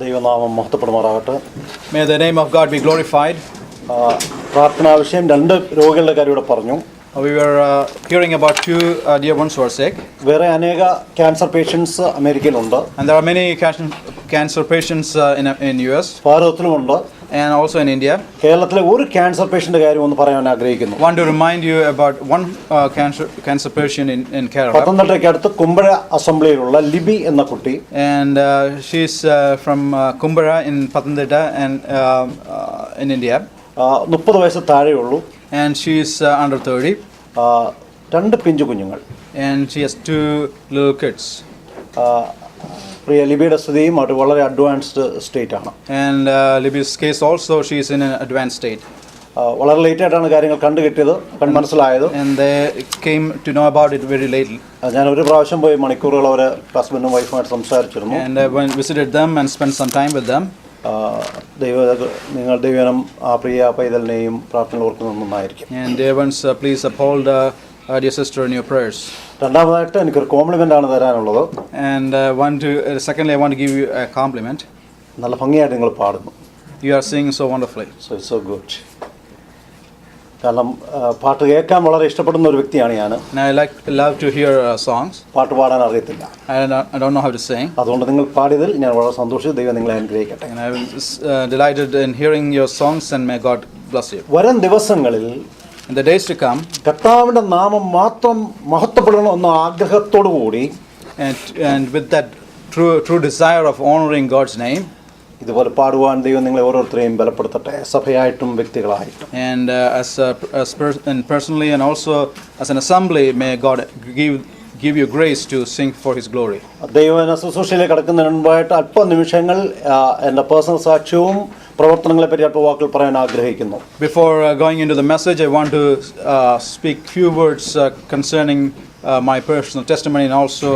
ദൈവനാമം മഹത്വപ്പെടുമാറാകട്ടെ. May the name of God be glorified. പ്രാർത്ഥനാ വിഷയം 2 രോഗികളുടെ കാര്യം ഇവിടെ പറഞ്ഞു. We were hearing about 2 dear ones who are sick. വേറെ അനേക ക്യാൻസർ പേഷ്യൻസ് അമേരിക്കയിലുണ്ട്. And there are many cancer patients in US. ഭാരതത്തിലുമുണ്ട്. And also in India. കേരളത്തിലെ ഒരു ക്യാൻസർ പേഷ്യന്റ് കാര്യം ഒന്ന് പറയാൻ ആഗ്രഹിക്കുന്നു. Want to remind you about one cancer patient in Kerala. പത്തനംതിട്ടയ്ക്ക് അടുത്ത് കുമ്പഴ അസംബ്ലിയിലുള്ള ലിബി എന്ന കുട്ടി. And she's from Kumbara in Pathanamthitta and in India. 30 വയസ്സ് താഴെയുള്ളൂ. And she's under 30. 2 പിഞ്ചു കുഞ്ഞുങ്ങൾ. And she has 2 little kids. പ്രിയ ലിബിയുടെ സ്ഥിതിയും അത് വളരെ അഡ്വാൻസ്ഡ് സ്റ്റേറ്റ് ആണ്. And Libby's case also, she is in an advanced state. വളരെ ലേറ്റ് ആയിട്ടാണ് കാര്യങ്ങൾ കണ്ടുകിട്ടിയത്, മനസ്സിലായത്. And they came to know about it very late. ഞാൻ ഒരു പ്രാവശ്യം പോയി മണിക്കൂറുകൾ അവരെ ഹസ്ബൻഡും വൈഫുമായിട്ട് സംസാരിച്ചിരുന്നു. And I went visited them and spent some time with them. നിങ്ങൾ ദൈവനം ആ പ്രിയ പൈതലിനെയും പ്രാർത്ഥനയിൽ ഓർക്കുന്നതായിരിക്കും. And dear ones, please uphold dear sister in your prayers. രണ്ടാമതായിട്ട് എനിക്കൊരു കോംപ്ലിമെന്റ് ആണ് തരാനുള്ളത്. And secondly, I want to give you a compliment. നല്ല ഭംഗിയായിട്ട് നിങ്ങൾ പാടുന്നു. You are singing so wonderfully. So it's so good. കാരണം പാട്ട് കേൾക്കാൻ വളരെ ഇഷ്ടപ്പെടുന്ന ഒരു വ്യക്തിയാണ് ഞാൻ. And I love to hear songs. പാട്ട് പാടാൻ അറിയത്തില്ല. I don't know how to sing. അതുകൊണ്ട് നിങ്ങൾ പാടിയതിൽ ഞാൻ വളരെ സന്തോഷിച്ചു. ദൈവം നിങ്ങളെ അനുഗ്രഹിക്കട്ടെ. And I was delighted in hearing your songs, and may God bless you. വരും ദിവസങ്ങളിൽ in the days to come, കർത്താവിന്റെ നാമം മാത്രം മഹത്വപ്പെടണമെന്ന ആഗ്രഹത്തോടു കൂടി and with that true desire of honoring God's name, ഇതുപോലെ പാടുവാൻ ദൈവം നിങ്ങളെ ഓരോരുത്തരെയും ബലപ്പെടുത്തട്ടെ, സഭയായിട്ടും വ്യക്തികളായിട്ടും. And as personally and also as an assembly, may God give you grace to sing for His glory. ദൈവവചന ശുശ്രൂഷയിലേക്ക് കടക്കുന്നതിന് മുൻപായിട്ട് അല്പനിമിഷങ്ങൾ എൻ്റെ പേഴ്സണൽ സാക്ഷ്യവും പ്രവർത്തനങ്ങളെ പറ്റി അല്പ വാക്കുകൾ പറയാൻ ആഗ്രഹിക്കുന്നു. Before going into the message, I want to speak few words concerning my personal testimony and also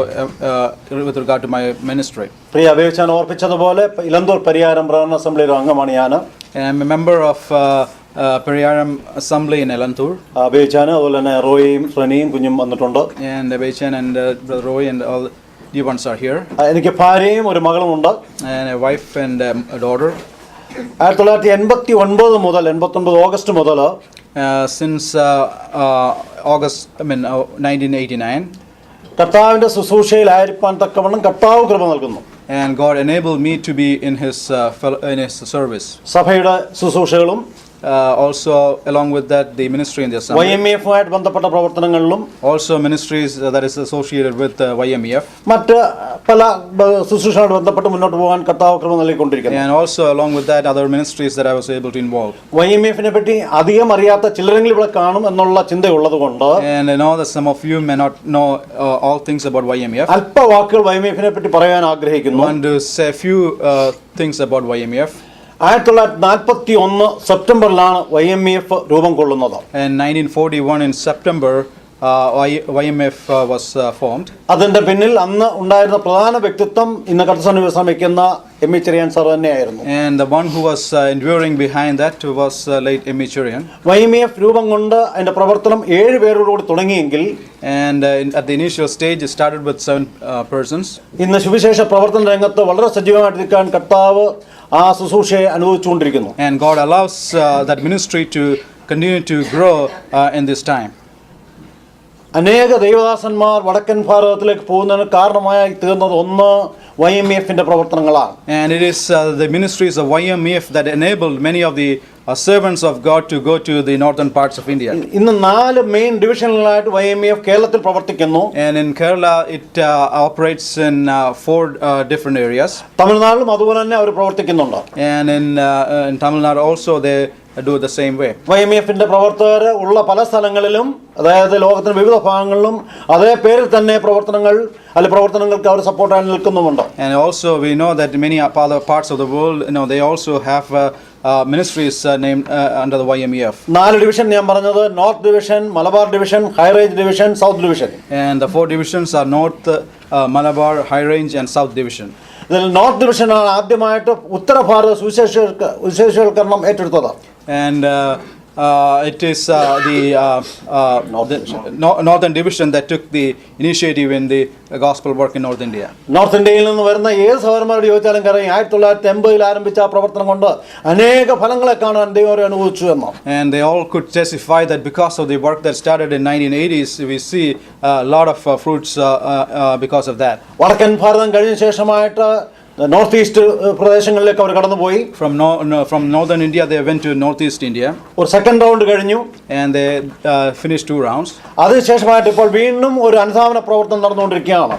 with regard to my ministry. പ്രിയ അഭിവചന ഓർപ്പിച്ചതുപോലെ ഇലന്തൂർ പരിയാരം പ്രാർത്ഥന അസംബ്ലിയുടെ അംഗമാണ് ഞാൻ. I'm a member of Periyaram Assembly in Elanthur. അഭിവചന അതുപോലെ തന്നെ റോയിയും റനിയും കുഞ്ഞും വന്നിട്ടുണ്ട്. And Abhichan and Brother Roy and all the ones are here. എനിക്ക് ഭാര്യയും ഒരു മകളുമുണ്ട്. And a wife and a daughter. 1989 മുതൽ 89 ഓഗസ്റ്റ് മുതൽ since August 1989, കർത്താവിന്റെ ശുശ്രൂഷയിലായിരിക്കാൻ തക്കവണ്ണം കർത്താവ് കൃപ നൽകുന്നു. and God enabled me to be in his service. സഭയുടെ ശുശ്രൂഷകളും also along with that the ministry in the assembly. YMF ആയിട്ട് ബന്ധപ്പെട്ട പ്രവർത്തനങ്ങളിലും also ministries that is associated with YMF. മറ്റ് പല ശുശ്രൂഷകളോട് ബന്ധപ്പെട്ട് മുന്നോട്ട് പോകാൻ കർത്താവ് കൃപ നൽകിക്കൊണ്ടിരിക്കുന്നു. And also along with that other ministries that I was able to involve. YMFനെ പറ്റി അധികം അറിയാത്ത ചിലരെങ്കിലും ഇവിടെ കാണും എന്നുള്ള ചിന്തയുള്ളതുകൊണ്ട് And I know that some of you may not know all things about YMF. അല്പ വാക്കുകൾ YMFനെ പറ്റി പറയാൻ ആഗ്രഹിക്കുന്നു. I want to say a few things about YMF. 1941 സെപ്റ്റംബറിലാണ് YMF രൂപം കൊള്ളുന്നത്. In 1941 in September, YMF was formed. അതിന്റെ പിന്നിൽ അന്ന് ഉണ്ടായിരുന്ന പ്രധാന വ്യക്തിത്വം ഇന്ന് കർത്തസന്നിധിയിൽ ശ്രമിക്കുന്ന എം.ഇ. ചെറിയാൻ സാർ തന്നെയായിരുന്നു. And the one who was enduring behind that was late M.E. Cherian. YMF രൂപം കൊണ്ട് അതിന്റെ പ്രവർത്തനം 7 പേരോടുകൂടി തുടങ്ങിയെങ്കിൽ and at the initial stage it started with 7 persons. ഇന്ന് സുവിശേഷ പ്രവർത്തന രംഗത്ത് വളരെ സജീവമായിട്ട് നിൽക്കാൻ കർത്താവ് ആ ശുശ്രൂഷയെ അനുവദിച്ചുകൊണ്ടിരിക്കുന്നു. And God allows that ministry to continue to grow in this time. അനേക ദൈവദാസന്മാർ വടക്കൻ ഭാരതത്തിലേക്ക് പോകുന്നതിന് കാരണമായി തീർന്നത് ഒന്ന് YMFന്റെ പ്രവർത്തനങ്ങളാണ്. And it is the ministries of YMF that enabled many of the servants of God to go to the northern parts of India. ഇന്ന് 4 main ഡിവിഷനുകളായിട്ട് YMF കേരളത്തിൽ പ്രവർത്തിക്കുന്നു. And in Kerala it operates in 4 different areas. തമിഴ്നാട്ടിലും അതുപോലെ തന്നെ അവർ പ്രവർത്തിക്കുന്നുണ്ട്. And in Tamil Nadu also they do the same way. YMFന്റെ പ്രവർത്തകർ ഉള്ള പല സ്ഥലങ്ങളിലും അതായത് ലോകത്തിന്റെ വിവിധ ഭാഗങ്ങളിലും അതേ പേരിൽ തന്നെ പ്രവർത്തനങ്ങൾക്ക് അവർ സപ്പോർട്ടായി നിൽക്കുന്നുമുണ്ട്. And also we know that many other parts of the world, they also have ministries named under the YMF. 4 division ഞാൻ പറഞ്ഞത് north division, Malabar division, high range division, south division. And the 4 divisions are North, Malabar, High Range and South Division. ഇതിൽ north ഡിവിഷനാണ് ആദ്യമായിട്ട് ഉത്തര ഭാരത സുവിശേഷവൽക്കരണം ഏറ്റെടുത്തത്. And It is Northern Division that took the initiative in the gospel work in North India. North ഇന്ത്യയിൽ നിന്ന് വരുന്ന ഏത് സഹോദരന്മാരോട് ചോദിച്ചാലും കാര്യം 1980 ആരംഭിച്ച ആ പ്രവർത്തനം കൊണ്ട് അനേക ഫലങ്ങളെ കാണാൻ ദൈവം അനുഭവിച്ചു എന്ന്. And they all could testify that because of the work that started in 1980s, we see a lot of fruits because of that. വടക്കൻ ഭാരതം കഴിഞ്ഞ ശേഷമായിട്ട് നോർത്ത് ഈസ്റ്റ് പ്രദേശങ്ങളിലേക്ക് അവർ കടന്നുപോയി. From northern India they went to northeast India. ഒരു second round കഴിഞ്ഞു. And they finished 2 rounds. അതിനുശേഷമായിട്ട് ഇപ്പോൾ വീണ്ടും ഒരു അനുധാവന പ്രവർത്തനം നടന്നുകൊണ്ടിരിക്കുകയാണ്.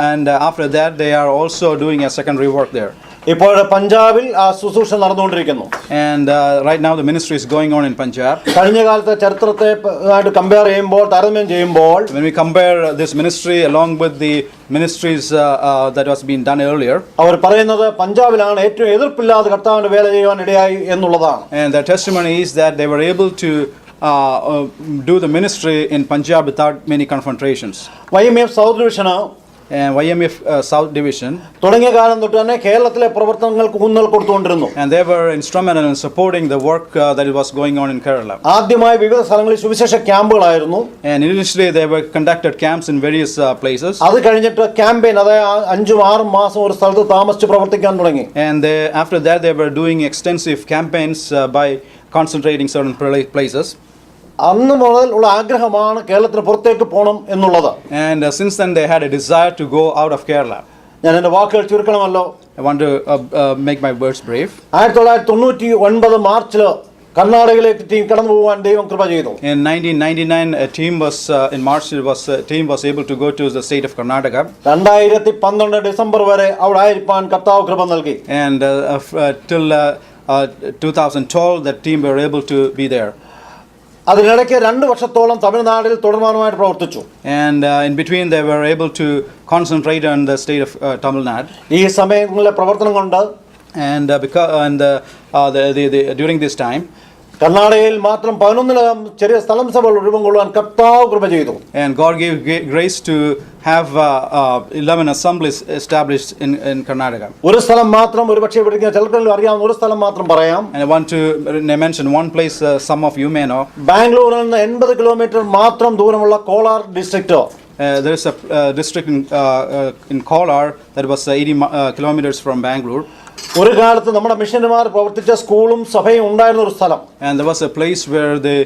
And after that they are also doing a secondary work there. ഇപ്പോൾ പഞ്ചാബിൽ ആ ശുശ്രൂഷ നടന്നുകൊണ്ടിരിക്കുന്നു. And right now the ministry is going on in Punjab. കഴിഞ്ഞ കാലത്തെ ചരിത്രത്തെ ആയിട്ട് കമ്പയർ ചെയ്യുമ്പോൾ, താരതമ്യം ചെയ്യുമ്പോൾ, when we compare this ministry along with the ministries that was being done earlier, അവർ പറയുന്നത് പഞ്ചാബിലാണ് ഏറ്റവും എതിർപ്പില്ലാതെ കർത്താവിന്റെ വേല ചെയ്യുവാൻ ഇടയായി എന്നുള്ളതാണ്. and their testimony is that they were able to do the ministry in Punjab without many confrontations. YMF south division and YMF South Division തുടങ്ങിയ കാലം തൊട്ട് തന്നെ കേരളത്തിലെ പ്രവർത്തനങ്ങൾക്ക് ഊന്നൽ കൊടുത്തുകൊണ്ടിരുന്നു. and they were instrumental in supporting the work that was going on in Kerala. ആദ്യമായി വിവിധ സ്ഥലങ്ങളിൽ സുവിശേഷ ക്യാമ്പുകളായിരുന്നു. and initially they were conducted camps in various places. അത് കഴിഞ്ഞിട്ട് ക്യാമ്പയിൻ, അതായത് 5-6 മാസം ഒരു സ്ഥലത്ത് താമസിച്ച് പ്രവർത്തിക്കാൻ തുടങ്ങി. and after that they were doing extensive campaigns by concentrating certain places. അന്ന് മുതൽ ഉള്ള ആഗ്രഹമാണ് കേരളത്തിന് പുറത്തേക്ക് പോകണം എന്നുള്ളത്. and since then they had a desire to go out of Kerala. ഞാൻ എൻ്റെ വാക്കുകൾ ചുരുക്കണമല്ലോ. I want to make my words brief. 1999 മാർച്ചിൽ കർണാടകയിലേക്ക് ടീം കടന്നു പോകാൻ ദൈവം കൃപ ചെയ്തു. In 1999 a team was in March team was able to go to the state of Karnataka. 2012 December വരെ അവിടെ ആയിരിക്കാൻ കർത്താവ് കൃപ നൽകി. and till 2012 that team were able to be there. അതിനിടയ്ക്ക് 2 വർഷത്തോളം തമിഴ്നാട്ടിൽ തുടർമാനമായിട്ട് പ്രവർത്തിച്ചു. and in between they were able to concentrate on the state of Tamil Nadu. ഈ സമയങ്ങളിലെ പ്രവർത്തനം കൊണ്ട് and during this time കർണാടകയിൽ മാത്രം 11 ചെറിയ സ്ഥലം സഭകൾ രൂപം കൊള്ളുവാൻ കർത്താവ് കൃപ ചെയ്തു. and God gave grace to have 11 assemblies established in Karnataka. ഒരു സ്ഥലം മാത്രം, ഒരുപക്ഷേ പഠിക്കുന്ന ചിലർക്കെങ്കിലും അറിയാവുന്ന ഒരു സ്ഥലം മാത്രം പറയാം. and I want to mention one place some of you may know. ബാംഗ്ലൂരിൽ നിന്ന് 80 കിലോമീറ്റർ മാത്രം ദൂരമുള്ള Kolar district. there is a district in Kolar that was 80 kilometers from Bangalore. ഒരു കാലത്ത് നമ്മുടെ മിഷനറിമാർ പ്രവർത്തിച്ച സ്കൂളും സഭയും ഉണ്ടായിരുന്ന ഒരു സ്ഥലം. and there was a place where the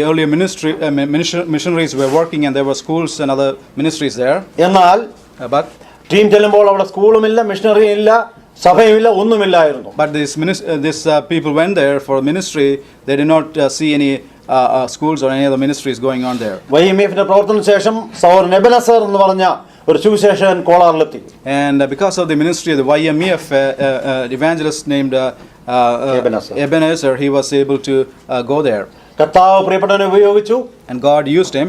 earlier missionaries were working, and there were schools and other ministries there. എന്നാൽ but ടീം ചെല്ലുമ്പോൾ അവിടെ സ്കൂളുമില്ല, മിഷനറിയും ഇല്ല, സഭയുമില്ല, ഒന്നുമില്ലായിരുന്നു. but this people went there for ministry. They did not see any schools or any other ministries going on there. YMFന്റെ പ്രവർത്തനത്തിന് ശേഷം സഹോദരൻ Ebenezer എന്ന് പറഞ്ഞ ഒരു Suviseshakan കോളാറിലെത്തി. and because of the ministry of the YMF evangelist named Ebenezer, he was able to go there. കർത്താവ് പ്രിയപ്പെട്ടവനെ ഉപയോഗിച്ചു. and God used him.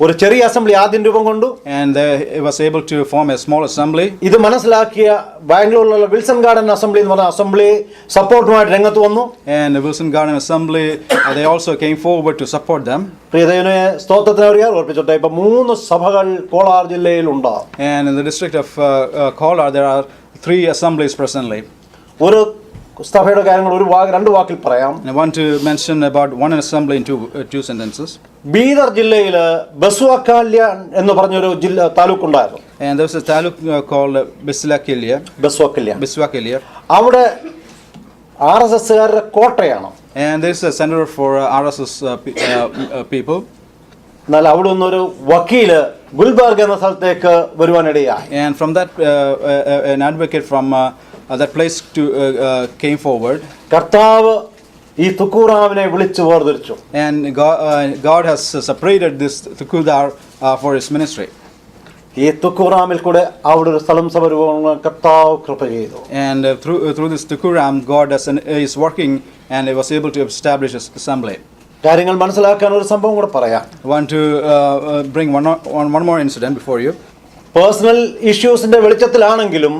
ഒരു ചെറിയ അസംബ്ലി ആദ്യം രൂപം കൊണ്ടു. and he was able to form a small assembly. ഇത് മനസ്സിലാക്കിയ ബാംഗ്ലൂരിലുള്ള Wilson garden assembly എന്ന് പറഞ്ഞ അസംബ്ലി സപ്പോർട്ടുമായിട്ട് രംഗത്ത് വന്നു. and the Wilson Garden Assembly they also came forward to support them. പ്രിയദൈവനെ സ്തോത്രത്തിന് അറിയാൻ ഓർപ്പിച്ചോട്ടെ, ഇപ്പൊ 3 സഭകൾ കോലാർ ജില്ലയിലുണ്ട്. and in the district of Kolar there are 3 assemblies presently. ഒരു സഭയുടെ കാര്യങ്ങൾ 2 വാക്കിൽ പറയാം. I want to mention about one assembly in two sentences. Bidar ജില്ലയിൽ ബസ്വാക്കാല്യ എന്ന് പറഞ്ഞൊരു ജില്ല താലൂക്ക് ഉണ്ടായിരുന്നു. and there was a taluk called Biswakilya. അവിടെ RSSകാരുടെ കോട്ടയാണ്. and there is a center for RSS people. എന്നാൽ അവിടെ നിന്നൊരു വക്കീല് ഗുൽബർഗ് എന്ന സ്ഥലത്തേക്ക് വരുവാനിടയായി. and from that an advocate from that place came forward. കർത്താവ് ഈ തുക്കൂറാമിനെ വിളിച്ചു വേർതിരിച്ചു. and God has separated this Tukudar for his ministry. ഈ തുക്കൂറാമിൽ കൂടെ അവിടെ ഒരു സ്ഥലം സഭ രൂപം കർത്താവ് കൃപ ചെയ്തു. and through this Tukuram God is working, and he was able to establish his assembly. കാര്യങ്ങൾ മനസ്സിലാക്കാൻ ഒരു സംഭവം കൂടെ പറയാം. I want to bring one more incident before you. Personal ഇഷ്യൂസിന്റെ വെളിച്ചത്തിലാണെങ്കിലും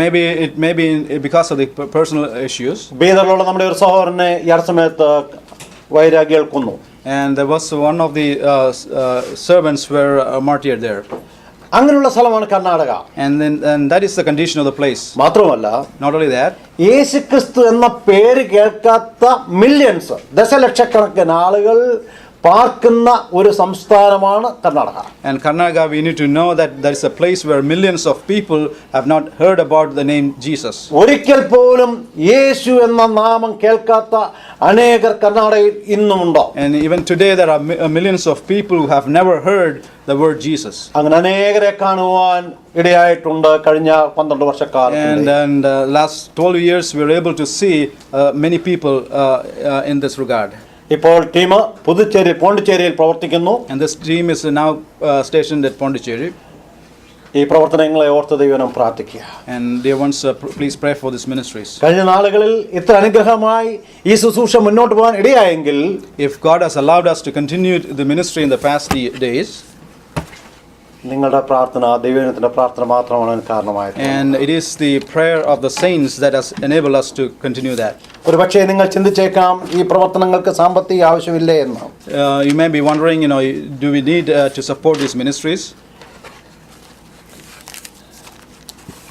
maybe it may be because of the personal issues. ബീദറിലുള്ള നമ്മുടെ ഒരു സഹോദരനെ ഈ സമയത്ത് വൈരാഗ്യങ്ങൾ കൊന്നു. and there was one of the servants were martyred there. അങ്ങനെയുള്ള സ്ഥലമാണ് Karnataka. And that is the condition of the place. മാത്രമല്ല, Not only that, യേശുക്രിസ്തു എന്ന പേര് കേൾക്കാത്ത മില്യൺസ്, ദശലക്ഷക്കണക്കിന് ആളുകൾ പാർക്കുന്ന ഒരു സംസ്ഥാനമാണ് Karnataka. and Karnataka, we need to know that there is a place where millions of people have not heard about the name Jesus. ഒരിക്കൽ പോലും യേശു എന്ന നാമം കേൾക്കാത്ത അനേകർ കർണാടകയിൽ ഇന്നുമുണ്ടോ? And even today there are millions of people who have never heard the word Jesus. അങ്ങനെ അനേകരെ കാണുവാൻ ഇടയായിട്ടുണ്ട് കഴിഞ്ഞ 12 വർഷക്കാലം. And last 12 years we were able to see many people in this regard. ഇപ്പോൾ ടീം പുതുച്ചേരി പോണ്ടിച്ചേരിയിൽ പ്രവർത്തിക്കുന്നു. And this team is now stationed at Pondicherry. ഈ പ്രവർത്തനങ്ങളെ ഓർത്ത് ദൈവം പ്രാർത്ഥിക്കുക. And dear ones, please pray for these ministries. കഴിഞ്ഞ നാളുകളിൽ ഇത്ര അനുഗ്രഹമായി ഈ ശുശ്രൂഷ മുന്നോട്ട് പോകാൻ ഇടയായെങ്കിൽ, If God has allowed us to continue the ministry in the past days, നിങ്ങളുടെ പ്രാർത്ഥന, ദൈവത്തിന്റെ പ്രാർത്ഥന മാത്രമാണ് അതിന് കാരണമായത്. and it is the prayer of the saints that has enabled us to continue that. ഒരുപക്ഷേ നിങ്ങൾ ചിന്തിച്ചേക്കാം, ഈ പ്രവർത്തനങ്ങൾക്ക് സാമ്പത്തിക ആവശ്യമില്ലേ എന്ന്. You may be wondering, do we need to support these ministries?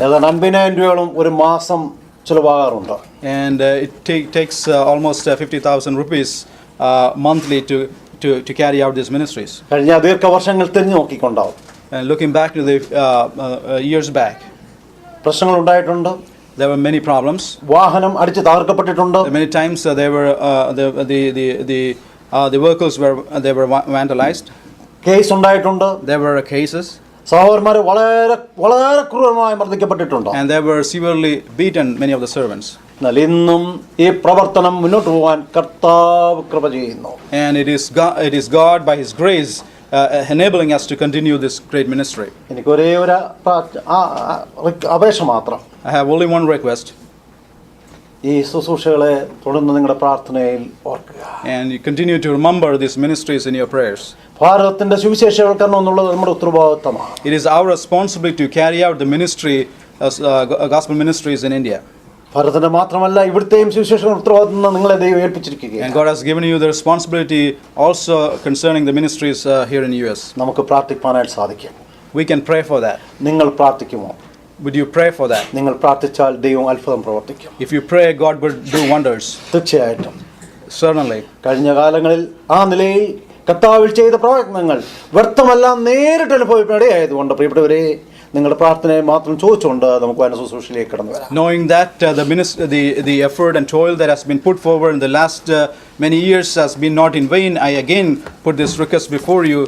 ഏതാണ്ട് 50,000 രൂപയോളം ഒരു മാസം ചിലവാകാറുണ്ട്. And it takes almost 50,000 rupees monthly to carry out these ministries. കഴിഞ്ഞ ദീർഘവർഷങ്ങൾ തിരിഞ്ഞു നോക്കിക്കൊണ്ടാവും. And looking back to the years back, പ്രശ്നങ്ങൾ ഉണ്ടായിട്ടുണ്ട്. there were many problems. വാഹനം അടിച്ച് തകർക്കപ്പെട്ടിട്ടുണ്ട്. Many times the vehicles were vandalized. Case ഉണ്ടായിട്ടുണ്ട്. There were cases. സഹോദരന്മാർ വളരെ വളരെ ക്രൂരമായി മർദ്ദിക്കപ്പെട്ടിട്ടുണ്ട്. And they were severely beaten, many of the servants. എന്നാൽ ഇന്നും ഈ പ്രവർത്തനം മുന്നോട്ട് പോകാൻ കർത്താവ് കൃപ ചെയ്യുന്നു. And it is God by His grace enabling us to continue this great ministry. എനിക്ക് ഒരേ ഒരു അപേക്ഷ മാത്രം. I have only one request. ഈ ശുശ്രൂഷകളെ തുടർന്ന് നിങ്ങളുടെ പ്രാർത്ഥനയിൽ ഓർക്കുക. And you continue to remember these ministries in your prayers. ഭാരതത്തിന്റെ സുവിശേഷവൽക്കരണം എന്നുള്ളത് നമ്മുടെ ഉത്തരവാദിത്തമാണ്. It is our responsibility to carry out the ministry, gospel ministries in India. ഭാരതത്തിന്റെ മാത്രമല്ല, ഇവിടുത്തെയും സുവിശേഷ ഉത്തരവാദിത്തം നിങ്ങളെ ദൈവം ഏൽപ്പിച്ചിരിക്കുകയാണ്. And God has given you the responsibility also concerning the ministries here in US. നമുക്ക് പ്രാർത്ഥിക്കാനായിട്ട് സാധിക്കും. We can pray for that. നിങ്ങൾ പ്രാർത്ഥിക്കുമോ? Would you pray for that? നിങ്ങൾ പ്രാർത്ഥിച്ചാൽ ദൈവം അത്ഭുതം പ്രവർത്തിക്കും. If you pray, God will do wonders. തീർച്ചയായിട്ടും. Certainly. കഴിഞ്ഞ കാലങ്ങളിൽ ആ നിലയിൽ കർത്താവിൽ ചെയ്ത പ്രവർത്തനങ്ങൾ വ്യർത്ഥമെല്ലാം നേരിട്ട് അനുഭവിക്കാനിടയായതുകൊണ്ട് പ്രിയപ്പെട്ടവരെ, നിങ്ങളുടെ പ്രാർത്ഥനയെ മാത്രം ചോദിച്ചുകൊണ്ട് നമുക്ക് വചന ശുശ്രൂഷയിലേക്ക് കടന്നു വരാം. Knowing that the effort and toil that has been put forward in the last many years has been not in vain, I again put this request before you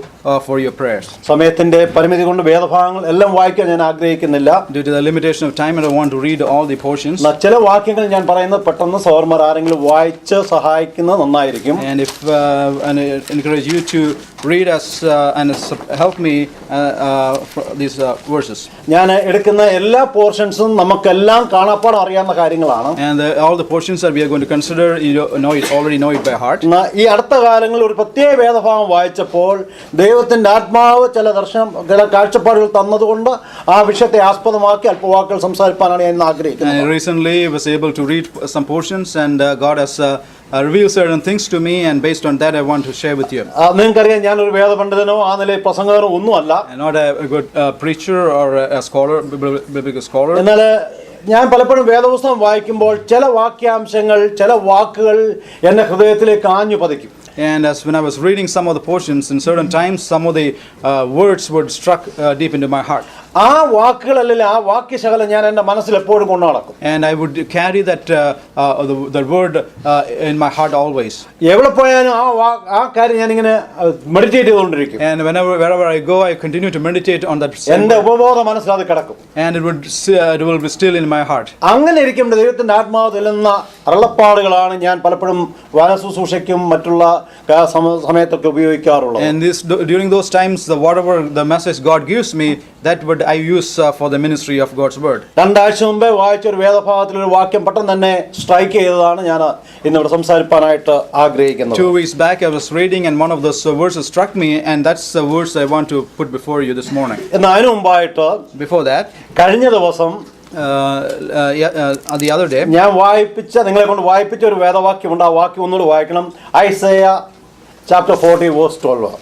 for your prayers. സമയത്തിന്റെ പരിമിതി കൊണ്ട് വേദഭാഗങ്ങൾ എല്ലാം വായിക്കാൻ ഞാൻ ആഗ്രഹിക്കുന്നില്ല. Due to the limitation of time, I don't want to read all the portions. ചില വാക്യങ്ങൾ ഞാൻ പറയുന്നത് പെട്ടെന്ന് സഹോദരന്മാർ ആരെങ്കിലും വായിച്ച് സഹായിക്കുന്നത് നന്നായിരിക്കും. And and I encourage you to read us and help me these verses. ഞാൻ എടുക്കുന്ന എല്ലാ പോർഷൻസും നമുക്കെല്ലാം കാണാപ്പാടം അറിയാവുന്ന കാര്യങ്ങളാണ്. And all the portions that we are going to consider, already know it by heart. ഈ അടുത്ത കാലങ്ങളിൽ ഒരു പ്രത്യേക വേദഭാഗം വായിച്ചപ്പോൾ ദൈവത്തിന്റെ ആത്മാവ് ചില കാഴ്ചപ്പാടുകൾ തന്നതുകൊണ്ട് ആ വിഷയത്തെ ആസ്പദമാക്കി അല്പവാക്കുകൾ സംസാരിക്കാനാണ് ഞാൻ ആഗ്രഹിക്കുന്നത്. And recently I was able to read some portions, and God has revealed certain things to me, and based on that I want to share with you. നിങ്ങൾക്കറിയാം, ഞാനൊരു വേദപണ്ഡിതനോ ആ നിലയിൽ പ്രസംഗകനോ ഒന്നുമല്ല. I'm not a good preacher or a scholar, biblical scholar. എന്നാൽ ഞാൻ പലപ്പോഴും വേദപുസ്തകം വായിക്കുമ്പോൾ ചില വാക്യാംശങ്ങൾ, ചില വാക്കുകൾ എന്റെ ഹൃദയത്തിലേക്ക് ആഞ്ഞു പതിക്കും. And as when I was reading some of the portions, in certain times some of the words would struck deep into my heart. ആ വാക്കുകളല്ലെങ്കിൽ ആ വാക്യശകലം ഞാൻ എൻ്റെ മനസ്സിൽ എപ്പോഴും കൊണ്ടു നടക്കും. And I would carry that the word in my heart always. എവിടെ പോയാലും ആ കാര്യം ഞാൻ ഇങ്ങനെ മെഡിറ്റേറ്റ് ചെയ്തുകൊണ്ടിരിക്കും. And wherever I go, I continue to meditate on that. എൻ്റെ ഉപബോധ മനസ്സിൽ അത് കിടക്കും. And it will be still in my heart. അങ്ങനെ ഇരിക്കുമ്പോൾ ദൈവത്തിന്റെ ആത്മാവ് തെല്ലുന്ന അരുളപ്പാടുകളാണ് ഞാൻ പലപ്പോഴും വചനശുശ്രൂഷയ്ക്കും മറ്റുള്ള സമയത്തൊക്കെ ഉപയോഗിക്കാറുള്ളത്. And during those times, whatever the message God gives me, that would I use for the ministry of God's word. 2 ആഴ്ച മുമ്പേ വായിച്ച ഒരു വേദഭാഗത്തിൽ ഒരു വാക്യം പെട്ടെന്ന് തന്നെ സ്ട്രൈക്ക് ചെയ്തതാണ് ഞാൻ ഇന്നിവിടെ സംസാരിക്കാനായിട്ട് ആഗ്രഹിക്കുന്നത്. 2 weeks back I was reading, and one of those verses struck me, and that's the verse I want to put before you this morning. എന്നാൽ അതിനു മുമ്പായിട്ട് Before that, കഴിഞ്ഞ ദിവസം the other day, ഞാൻ നിങ്ങളെ കൊണ്ട് വായിപ്പിച്ച ഒരു വേദവാക്യമുണ്ട്. ആ വാക്യം ഒന്നുകൂടി വായിക്കണം. Isaiah chapter 40 verse 12.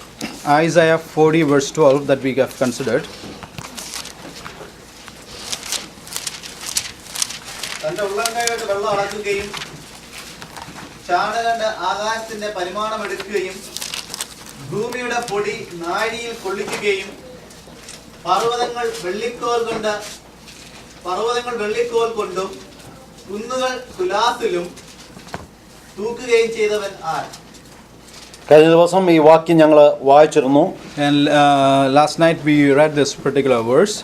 Isaiah 40 verse 12 that we have considered. തന്റെ ഉള്ളംകൈകൊണ്ട് വെള്ളം അളക്കുകയും ചാണകന്റെ ആകാശത്തിന്റെ പരിമാണം എടുക്കുകയും ഭൂമിയുടെ പൊടി നാഴിയിൽ കൊള്ളിക്കുകയും പർവ്വതങ്ങൾ വെള്ളിക്കോൽ കൊണ്ടും കുന്നുകൾ തുലാസിലും തൂക്കുകയും ചെയ്തവൻ ആർ? കഴിഞ്ഞ ദിവസം ഈ വാക്യം ഞങ്ങൾ വായിച്ചിരുന്നു. And last night we read this particular verse.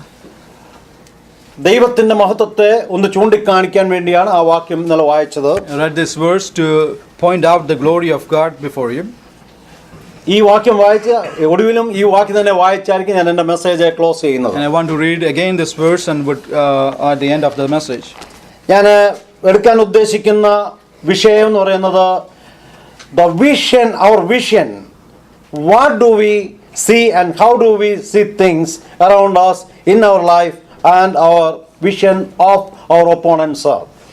ദൈവത്തിന്റെ മഹത്വത്തെ ഒന്ന് ചൂണ്ടിക്കാണിക്കാൻ വേണ്ടിയാണ് ആ വാക്യം ഇന്നലെ വായിച്ചത്. I read this verse to point out the glory of God before you. ഈ വാക്യം വായിച്ച ഒടുവിലും ഈ വാക്യം തന്നെ വായിച്ചായിരിക്കും ഞാൻ എൻ്റെ മെസ്സേജ് ക്ലോസ് ചെയ്യുന്നത്. And I want to read again this verse and would at the end of the message. ഞാൻ എടുക്കാൻ ഉദ്ദേശിക്കുന്ന വിഷയം എന്ന് പറയുന്നത് the vision, our vision. What do we see and how do we see things around us in our life and our vision of our opponents?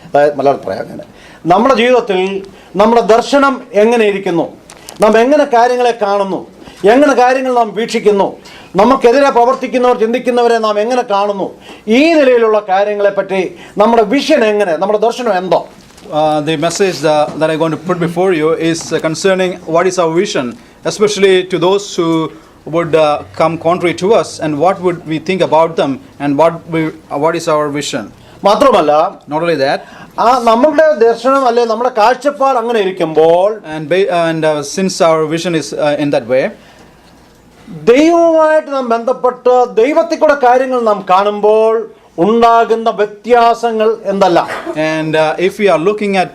അതായത് മലയാളത്തിൽ പറയാം അങ്ങനെ. നമ്മുടെ ജീവിതത്തിൽ നമ്മുടെ ദർശനം എങ്ങനെ ഇരിക്കുന്നു, നാം എങ്ങനെ കാര്യങ്ങളെ കാണുന്നു, എങ്ങനെ കാര്യങ്ങൾ നാം വീക്ഷിക്കുന്നു, നമുക്കെതിരെ പ്രവർത്തിക്കുന്നവർ ചിന്തിക്കുന്നവരെ നാം എങ്ങനെ കാണുന്നു, ഈ നിലയിലുള്ള കാര്യങ്ങളെപ്പറ്റി നമ്മുടെ വിഷൻ എങ്ങനെ, നമ്മുടെ ദർശനം എന്തോ. The message that I'm going to put before you is concerning what is our vision, especially to those who would come contrary to us, and what would we think about them, and what is our vision. മാത്രമല്ല, not only that, നമ്മുടെ ദർശനം അല്ലെ നമ്മുടെ കാഴ്ചപ്പാട് അങ്ങനെ ഇരിക്കുമ്പോൾ, and since our vision is in that way, ദൈവവുമായിട്ട് നാം ബന്ധപ്പെട്ട് ദൈവത്തിൽ കൂടെ കാര്യങ്ങൾ നാം കാണുമ്പോൾ ഉണ്ടാകുന്ന വ്യത്യാസങ്ങൾ എന്തല്ല. And if we are looking at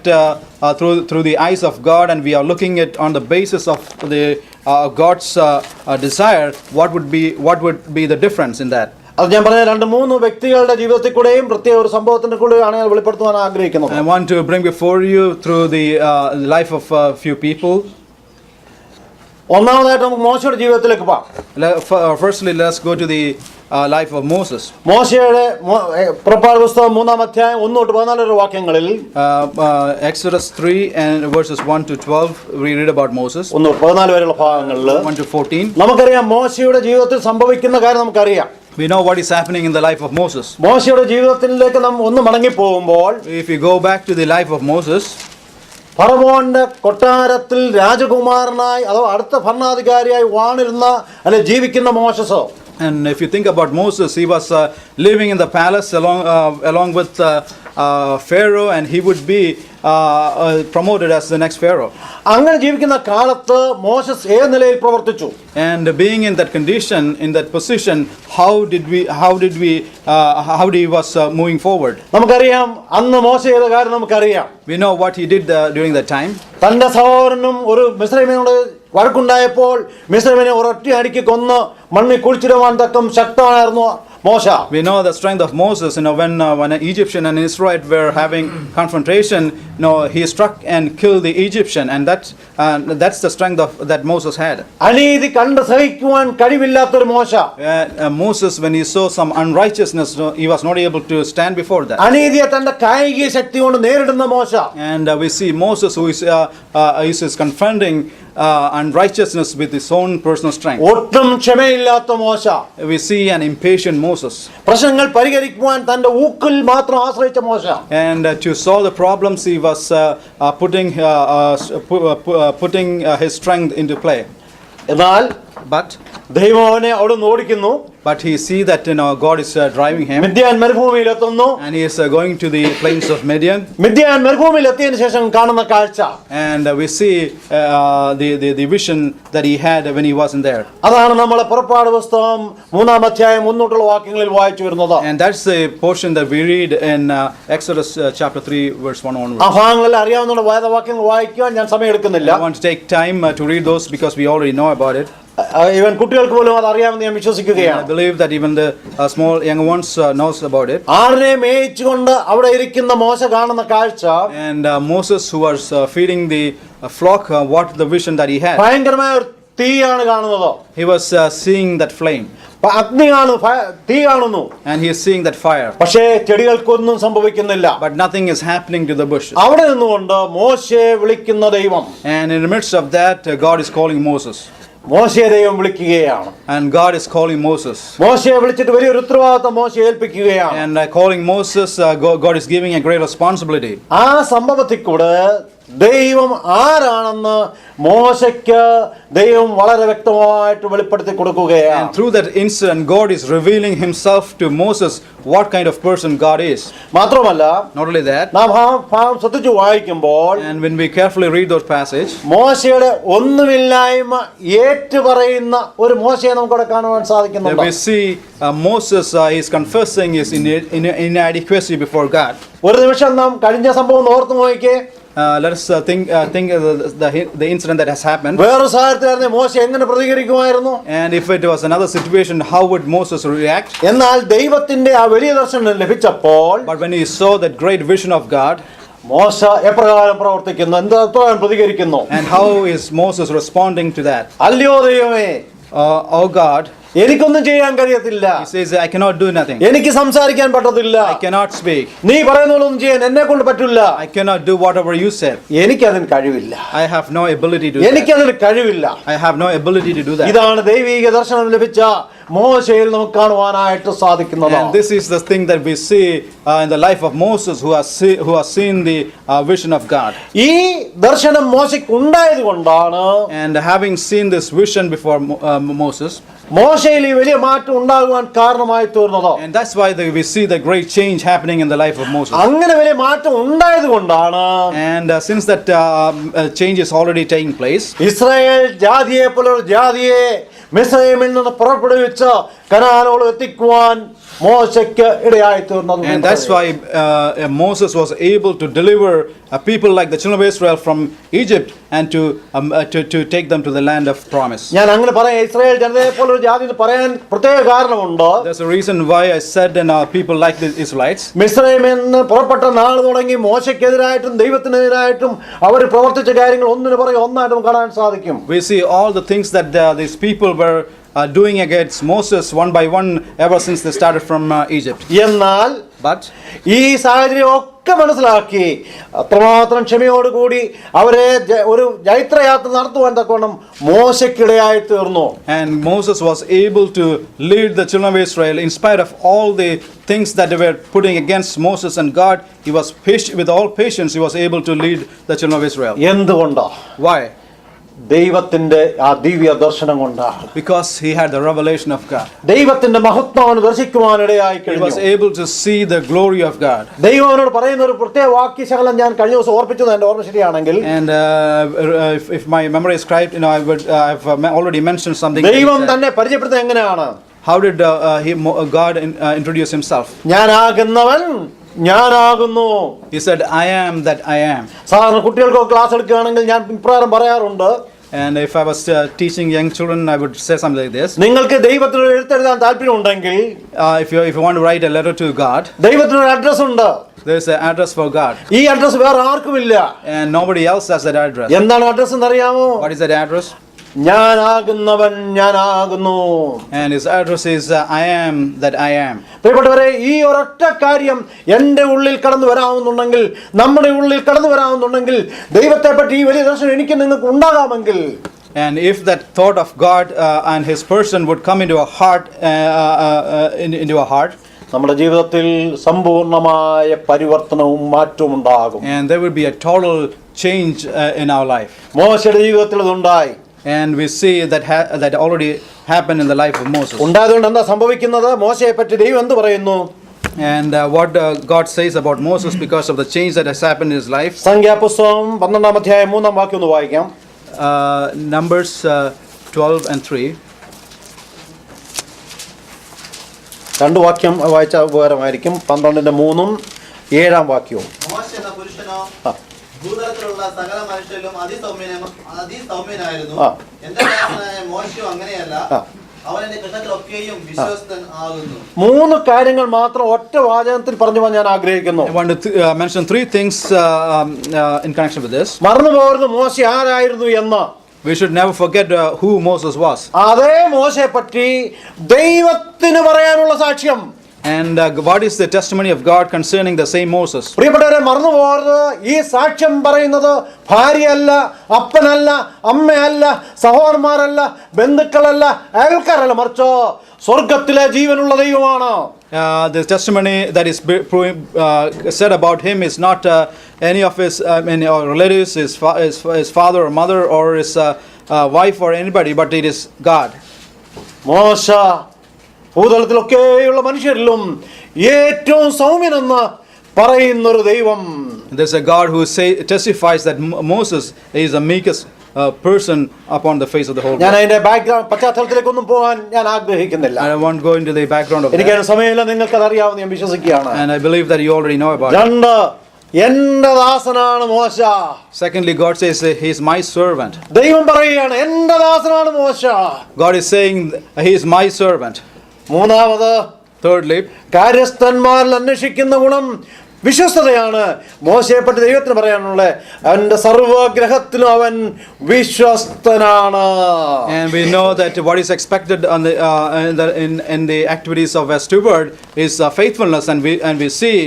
through the eyes of God, and we are looking at on the basis of the God's desire, what would be the difference in that? അത് ഞാൻ പറഞ്ഞ 2-3 വ്യക്തികളുടെ ജീവിതത്തിൽ കൂടെയും പ്രത്യേക ഒരു സംഭവത്തിന്റെ കൂടെയാണ് ഞാൻ വെളിപ്പെടുത്താൻ ആഗ്രഹിക്കുന്നത്. I want to bring before you through the life of a few people. ഒന്നാമതായിട്ട് നമുക്ക് മോശയുടെ ജീവിതത്തിലേക്ക് പോകാം. Firstly, let's go to the life of Moses. മോശയുടെ പുറപ്പാട് പുസ്തകം 3-ാം അധ്യായം 1-14 വാക്യങ്ങളിൽ, Exodus 3 and verses 1 to 12, we read about Moses. 1-14 വരെയുള്ള ഭാഗങ്ങളിൽ 1 to 14. നമുക്കറിയാം മോശയുടെ ജീവിതത്തിൽ സംഭവിക്കുന്ന കാര്യം നമുക്കറിയാം. We know what is happening in the life of Moses. മോശയുടെ ജീവിതത്തിലേക്ക് നാം ഒന്ന് മടങ്ങി പോകുമ്പോൾ, if you go back to the life of Moses, ഫറവോന്റെ കൊട്ടാരത്തിൽ രാജകുമാരനായി അഥവാ അടുത്ത ഭരണാധികാരിയായി വാണിരുന്ന അല്ലെ ജീവിക്കുന്ന മോശസ്. And if you think about Moses, he was living in the palace along with Pharaoh, and he would be promoted as the next Pharaoh. അങ്ങനെ ജീവിക്കുന്ന കാലത്ത് മോശസ് ഏത് നിലയിൽ പ്രവർത്തിച്ചു? And being in that condition, in that position, how he was moving forward? നമുക്കറിയാം അന്ന് മോശ ചെയ്ത കാര്യം നമുക്കറിയാം. We know what he did during that time. തന്റെ സഹോദരനും ഒരു മിസ്രൈമിനോട് വഴക്കുണ്ടായപ്പോൾ മിസ്രൈമിനെ ഒരൊറ്റ അടിക്ക് കൊന്ന് മണ്ണിൽ കുഴിച്ചിടുവാൻ തക്കം ശക്തനായിരുന്നു മോശ. We know the strength of Moses. When an Egyptian and Israelite were having confrontation, he struck and killed the Egyptian, and that's the strength that Moses had. അനീതി കണ്ട് സഹിക്കുവാൻ കഴിവില്ലാത്തൊരു മോശ. Moses, when he saw some unrighteousness, he was not able to stand before that. അനീതിയെ തന്റെ കായിക ശക്തി കൊണ്ട് നേരിടുന്ന മോശ. And we see Moses who is confronting unrighteousness with his own personal strength. ഒട്ടും ക്ഷമയില്ലാത്ത മോശ. We see an impatient Moses. പ്രശ്നങ്ങൾ പരിഹരിക്കുവാൻ തന്റെ ഊക്കിൽ മാത്രം ആശ്രയിച്ച മോശ. And to solve the problems, he was putting his strength into play. എന്നാൽ ദൈവം അവനെ അവിടെ നിന്ന് ഓടിക്കുന്നു. But he see that God is driving him. Midian മരുഭൂമിയിലെത്തുന്നു. And he is going to the plains of Midian. Midian മരുഭൂമിയിലെത്തിയതിനു ശേഷം കാണുന്ന കാഴ്ച. And we see the vision that he had when he wasn't there. അതാണ് നമ്മൾ പുറപ്പാട് പുസ്തകം 3-ാം അധ്യായം 1-ോട്ടുള്ള വാക്യങ്ങളിൽ വായിച്ചു വരുന്നത്. And that's the portion that we read in Exodus chapter 3 verse 1 onwards. ആ ഭാഗങ്ങളെല്ലാം അറിയാവുന്ന വേദവാക്യങ്ങൾ വായിക്കാൻ ഞാൻ സമയം എടുക്കുന്നില്ല. I want to take time to read those because we already know about it. Even കുട്ടികൾക്ക് പോലും അത് അറിയാമെന്ന് ഞാൻ വിശ്വസിക്കുകയാണ്. I believe that even the small young ones knows about it. ആടിനെ മേയിച്ചുകൊണ്ട് അവിടെ ഇരിക്കുന്ന മോശ കാണുന്ന കാഴ്ച. And Moses, who was feeding the flock, what the vision that he had. ഭയങ്കരമായ ഒരു തീയാണ് കാണുന്നത്. He was seeing that flame. അഗ്നി കാണുന്നു, തീ കാണുന്നു. And he is seeing that fire. പക്ഷേ ചെടികൾക്കൊന്നും സംഭവിക്കുന്നില്ല. But nothing is happening to the bushes. അവിടെ നിന്നുകൊണ്ട് മോശയെ വിളിക്കുന്ന ദൈവം. And in the midst of that, God is calling Moses. മോശയെ ദൈവം വിളിക്കുകയാണ്. And God is calling Moses. മോശയെ വിളിച്ചിട്ട് വലിയൊരു ഉത്തരവാദിത്തം മോശയെ ഏൽപ്പിക്കുകയാണ്. And calling Moses, God is giving a great responsibility. ആ സംഭവത്തിൽ കൂടെ ദൈവം ആരാണെന്ന് മോശയ്ക്ക് ദൈവം വളരെ വ്യക്തമായിട്ട് വെളിപ്പെടുത്തി കൊടുക്കുകയാണ്. And through that incident, God is revealing Himself to Moses what kind of person God is. മാത്രമല്ല, Not only that, നാം ആ ഭാഗം ശ്രദ്ധിച്ചു വായിക്കുമ്പോൾ and when we carefully read that passage, മോശയുടെ ഒന്നുമില്ലായ്മ ഏറ്റുപറയുന്ന ഒരു മോശയെ നമുക്കവിടെ കാണുവാൻ സാധിക്കുന്നുണ്ട്. we see Moses is confessing his inadequacy before God. ഒരു നിമിഷം നാം കഴിഞ്ഞ സംഭവം ഓർത്തു നോക്കിക്കേ. Let us think the incident that has happened. വേറൊരു സാഹചര്യത്തിലായിരുന്നു മോശ എങ്ങനെ പ്രതികരിക്കുമായിരുന്നു? And if it was another situation, how would Moses react? എന്നാൽ ദൈവത്തിന്റെ ആ വലിയ ദർശനം ലഭിച്ചപ്പോൾ But when he saw that great vision of God, മോശ എപ്രകാരം പ്രവർത്തിക്കുന്നു, എത്രകാരം പ്രതികരിക്കുന്നു? and how is Moses responding to that? അല്ലയോ ദൈവമേ, Oh God, എനിക്കൊന്നും ചെയ്യാൻ കഴിയത്തില്ല, he says, I cannot do nothing. എനിക്ക് സംസാരിക്കാൻ പറ്റത്തില്ല, I cannot speak. നീ പറയുന്നതൊന്നും ചെയ്യാൻ എന്നെ കൊണ്ട് പറ്റില്ല, I cannot do whatever you said. എനിക്കതിന് കഴിവില്ല, I have no ability to do that. എനിക്കതിന് കഴിവില്ല. I have no ability to do that. ഇതാണ് ദൈവിക ദർശനം ലഭിച്ച മോശയിൽ നമുക്ക് കാണുവാനായിട്ട് സാധിക്കുന്നത്. And this is the thing that we see in the life of Moses, who has seen the vision of God. ഈ ദർശനം മോശയ്ക്ക് ഉണ്ടായത് കൊണ്ടാണ് And having seen this vision before Moses, മോശയിൽ ഈ വലിയ മാറ്റം ഉണ്ടാകുവാൻ കാരണമായി തീർന്നത്. and that's why we see the great change happening in the life of Moses. അങ്ങനെ വലിയ മാറ്റം ഉണ്ടായത് കൊണ്ടാണ് And since that change is already taking place, Israel ജാതിയെ പോലെ ഒരു ജാതിയെ മിസ്രയീമിൽ നിന്ന് പുറപ്പെടുവിച്ച് കനാനോളം എത്തിക്കുവാൻ മോശയ്ക്ക് ഇടയായി തീർന്നത്. and that's why Moses was able to deliver people like the children of Israel from Egypt and to take them to the land of promise. ഞാൻ അങ്ങനെ പറയാം, ഇസ്രായേൽ ജനതയെ പോലെ ഒരു ജാതി എന്ന് പറയാൻ പ്രത്യേക കാരണമുണ്ട്. There's a reason why I said people like the Israelites. മിസ്രയീമിൽ നിന്ന് പുറപ്പെട്ട നാൾ തുടങ്ങി മോശയ്ക്കെതിരായിട്ടും ദൈവത്തിനെതിരായിട്ടും അവർ പ്രവർത്തിച്ച കാര്യങ്ങൾ ഒന്നിനു പുറകെ ഒന്നായിട്ടും കാണാൻ സാധിക്കും. We see all the things that these people were doing against Moses one by one ever since they started from Egypt. എന്നാൽ But ഈ സാഹചര്യം ഒക്കെ മനസ്സിലാക്കി അത്രമാത്രം ക്ഷമയോടുകൂടി അവരെ ഒരു ജൈത്രയാത്ര നടത്തുവാൻ തക്കവണ്ണം മോശയ്ക്കിടയായി തീർന്നു. and Moses was able to lead the children of Israel in spite of all the things that they were putting against Moses and God. He was patient, with all patience he was able to lead the children of Israel. എന്തുകൊണ്ടാ? Why? ദൈവത്തിന്റെ ആ ദിവ്യ ദർശനം കൊണ്ടാണ്. Because he had the revelation of God. ദൈവത്തിന്റെ മഹത്വം അവന് ദർശിക്കുവാനിടയായി He was കഴിഞ്ഞു. able to see the glory of God. ദൈവം അവനോട് പറയുന്ന ഒരു പ്രത്യേക വാക്യശകലം ഞാൻ കഴിഞ്ഞ ദിവസം ഓർപ്പിച്ചത് എന്റെ ഓർമ്മ ശരിയാണെങ്കിൽ, And if my memory is correct, I've already mentioned something. ദൈവം തന്നെ പരിചയപ്പെടുത്തുന്നത് എങ്ങനെയാണ്? How did God introduce himself? ഞാനാകുന്നവൻ ഞാനാകുന്നു. He said, I am that I am. സാധാരണ കുട്ടികൾക്ക് ക്ലാസ് എടുക്കുകയാണെങ്കിൽ ഞാൻ ഇപ്രകാരം പറയാറുണ്ട്, And if I was teaching young children, I would say something like this. നിങ്ങൾക്ക് ദൈവത്തിനോട് എഴുത്തെഴുതാൻ താല്പര്യമുണ്ടെങ്കിൽ If you want to write a letter to God, ദൈവത്തിനൊരു അഡ്രസ് ഉണ്ട്. there's an address for God. ഈ അഡ്രസ് വേറെ ആർക്കുമില്ല. And nobody else has that address. എന്താണ് address എന്നറിയാമോ? What is that address? ഞാനാകുന്നവൻ ഞാനാകുന്നു. And his address is I am that I am. പ്രിയപ്പെട്ടവരെ, ഈ ഒരൊറ്റ കാര്യം എൻ്റെ ഉള്ളിൽ കടന്നു വരാവുന്നുണ്ടെങ്കിൽ, നമ്മുടെ ഉള്ളിൽ കടന്നു വരാവുന്നുണ്ടെങ്കിൽ, ദൈവത്തെ പറ്റി ഈ വലിയ ദർശനം എനിക്ക് നിങ്ങൾക്ക് ഉണ്ടാകാമെങ്കിൽ, And if that thought of God and his person would come into our heart, നമ്മുടെ ജീവിതത്തിൽ സമ്പൂർണമായ പരിവർത്തനവും മാറ്റവും ഉണ്ടാകും. and there would be a total change in our life. മോശയുടെ ജീവിതത്തിൽ ഇതുണ്ടായി. And we see that already happened in the life of Moses. ഉണ്ടായതുകൊണ്ട് എന്താ സംഭവിക്കുന്നത്? മോശയെ പറ്റി ദൈവം എന്ത് പറയുന്നു? And what God says about Moses because of the change that has happened in his life. സംഖ്യാപുസ്തകം 12-ാം അധ്യായം 3-ാം വാക്യം ഒന്ന് വായിക്കാം. Numbers 12:3. രണ്ട് വാക്യം വായിച്ചാൽ ഉപകാരമായിരിക്കും. 12-ന്റെ 3-ഉം 7-ാം വാക്യവും. മോശ എന്ന പുരുഷനോ ഭൂതലത്തിലുള്ള സകല മനുഷ്യരിലും അതിസൗമ്യനായിരുന്നു. എന്റെ ദാസനായ മോശയോ അങ്ങനെയല്ല. അവൻ എന്റെ കൃഷത്തിലൊക്കെയും വിശ്വസ്തൻ ആകുന്നു. 3 കാര്യങ്ങൾ മാത്രം ഒറ്റ വാചകത്തിൽ പറഞ്ഞു പോകാൻ ഞാൻ ആഗ്രഹിക്കുന്നു. I want to mention 3 things in connection with this. മറന്നു പോകരുത് മോശ ആരായിരുന്നു എന്ന്. We should never forget who Moses was. അതേ മോശയെ പറ്റി ദൈവത്തിന് പറയാനുള്ള സാക്ഷ്യം And what is the testimony of God concerning the same Moses? പ്രിയപ്പെട്ടവരെ, മറന്നു പോകരുത്, ഈ സാക്ഷ്യം പറയുന്നത് ഭാര്യയല്ല, അപ്പനല്ല, അമ്മയല്ല, സഹോദരന്മാരല്ല, ബന്ധുക്കളല്ല, അയൽക്കാരല്ല, മറിച്ച് സ്വർഗത്തിലെ ജീവനുള്ള ദൈവമാണ്. The testimony that is said about him is not any of his relatives, his father or mother or his wife or anybody, but it is God. മോശ ഭൂതലത്തിലൊക്കെയുള്ള മനുഷ്യരിലും ഏറ്റവും സൗമ്യനെന്ന് പറയുന്നൊരു ദൈവം. There's a God who testifies that Moses is the meekest person upon the face of the whole ഞാൻ world. അതിന്റെ background പശ്ചാത്തലത്തിലേക്കൊന്നും പോകാൻ ഞാൻ ആഗ്രഹിക്കുന്നില്ല. I won't go into the background of എനിക്ക് that. സമയമില്ല, നിങ്ങൾക്കത് അറിയാവുന്ന ഞാൻ വിശ്വസിക്കുകയാണ്. And I believe that you already know about it. രണ്ട്, എന്റെ ദാസനാണ് മോശ. Secondly, God says he is my servant. ദൈവം പറയുകയാണ് എന്റെ ദാസനാണ് മോശ. God is saying he is my servant. മൂന്നാമത്, Thirdly, കാര്യസ്ഥന്മാരിൽ അന്വേഷിക്കുന്ന ഗുണം വിശ്വസ്തതയാണ്. മോശയെപ്പറ്റി ദൈവത്തിന് പറയാനുള്ളത്, അവന്റെ സർവഗ്രഹത്തിലും അവൻ വിശ്വസ്തനാണ്. and we know that what is expected on in the activities of a steward is faithfulness, and we see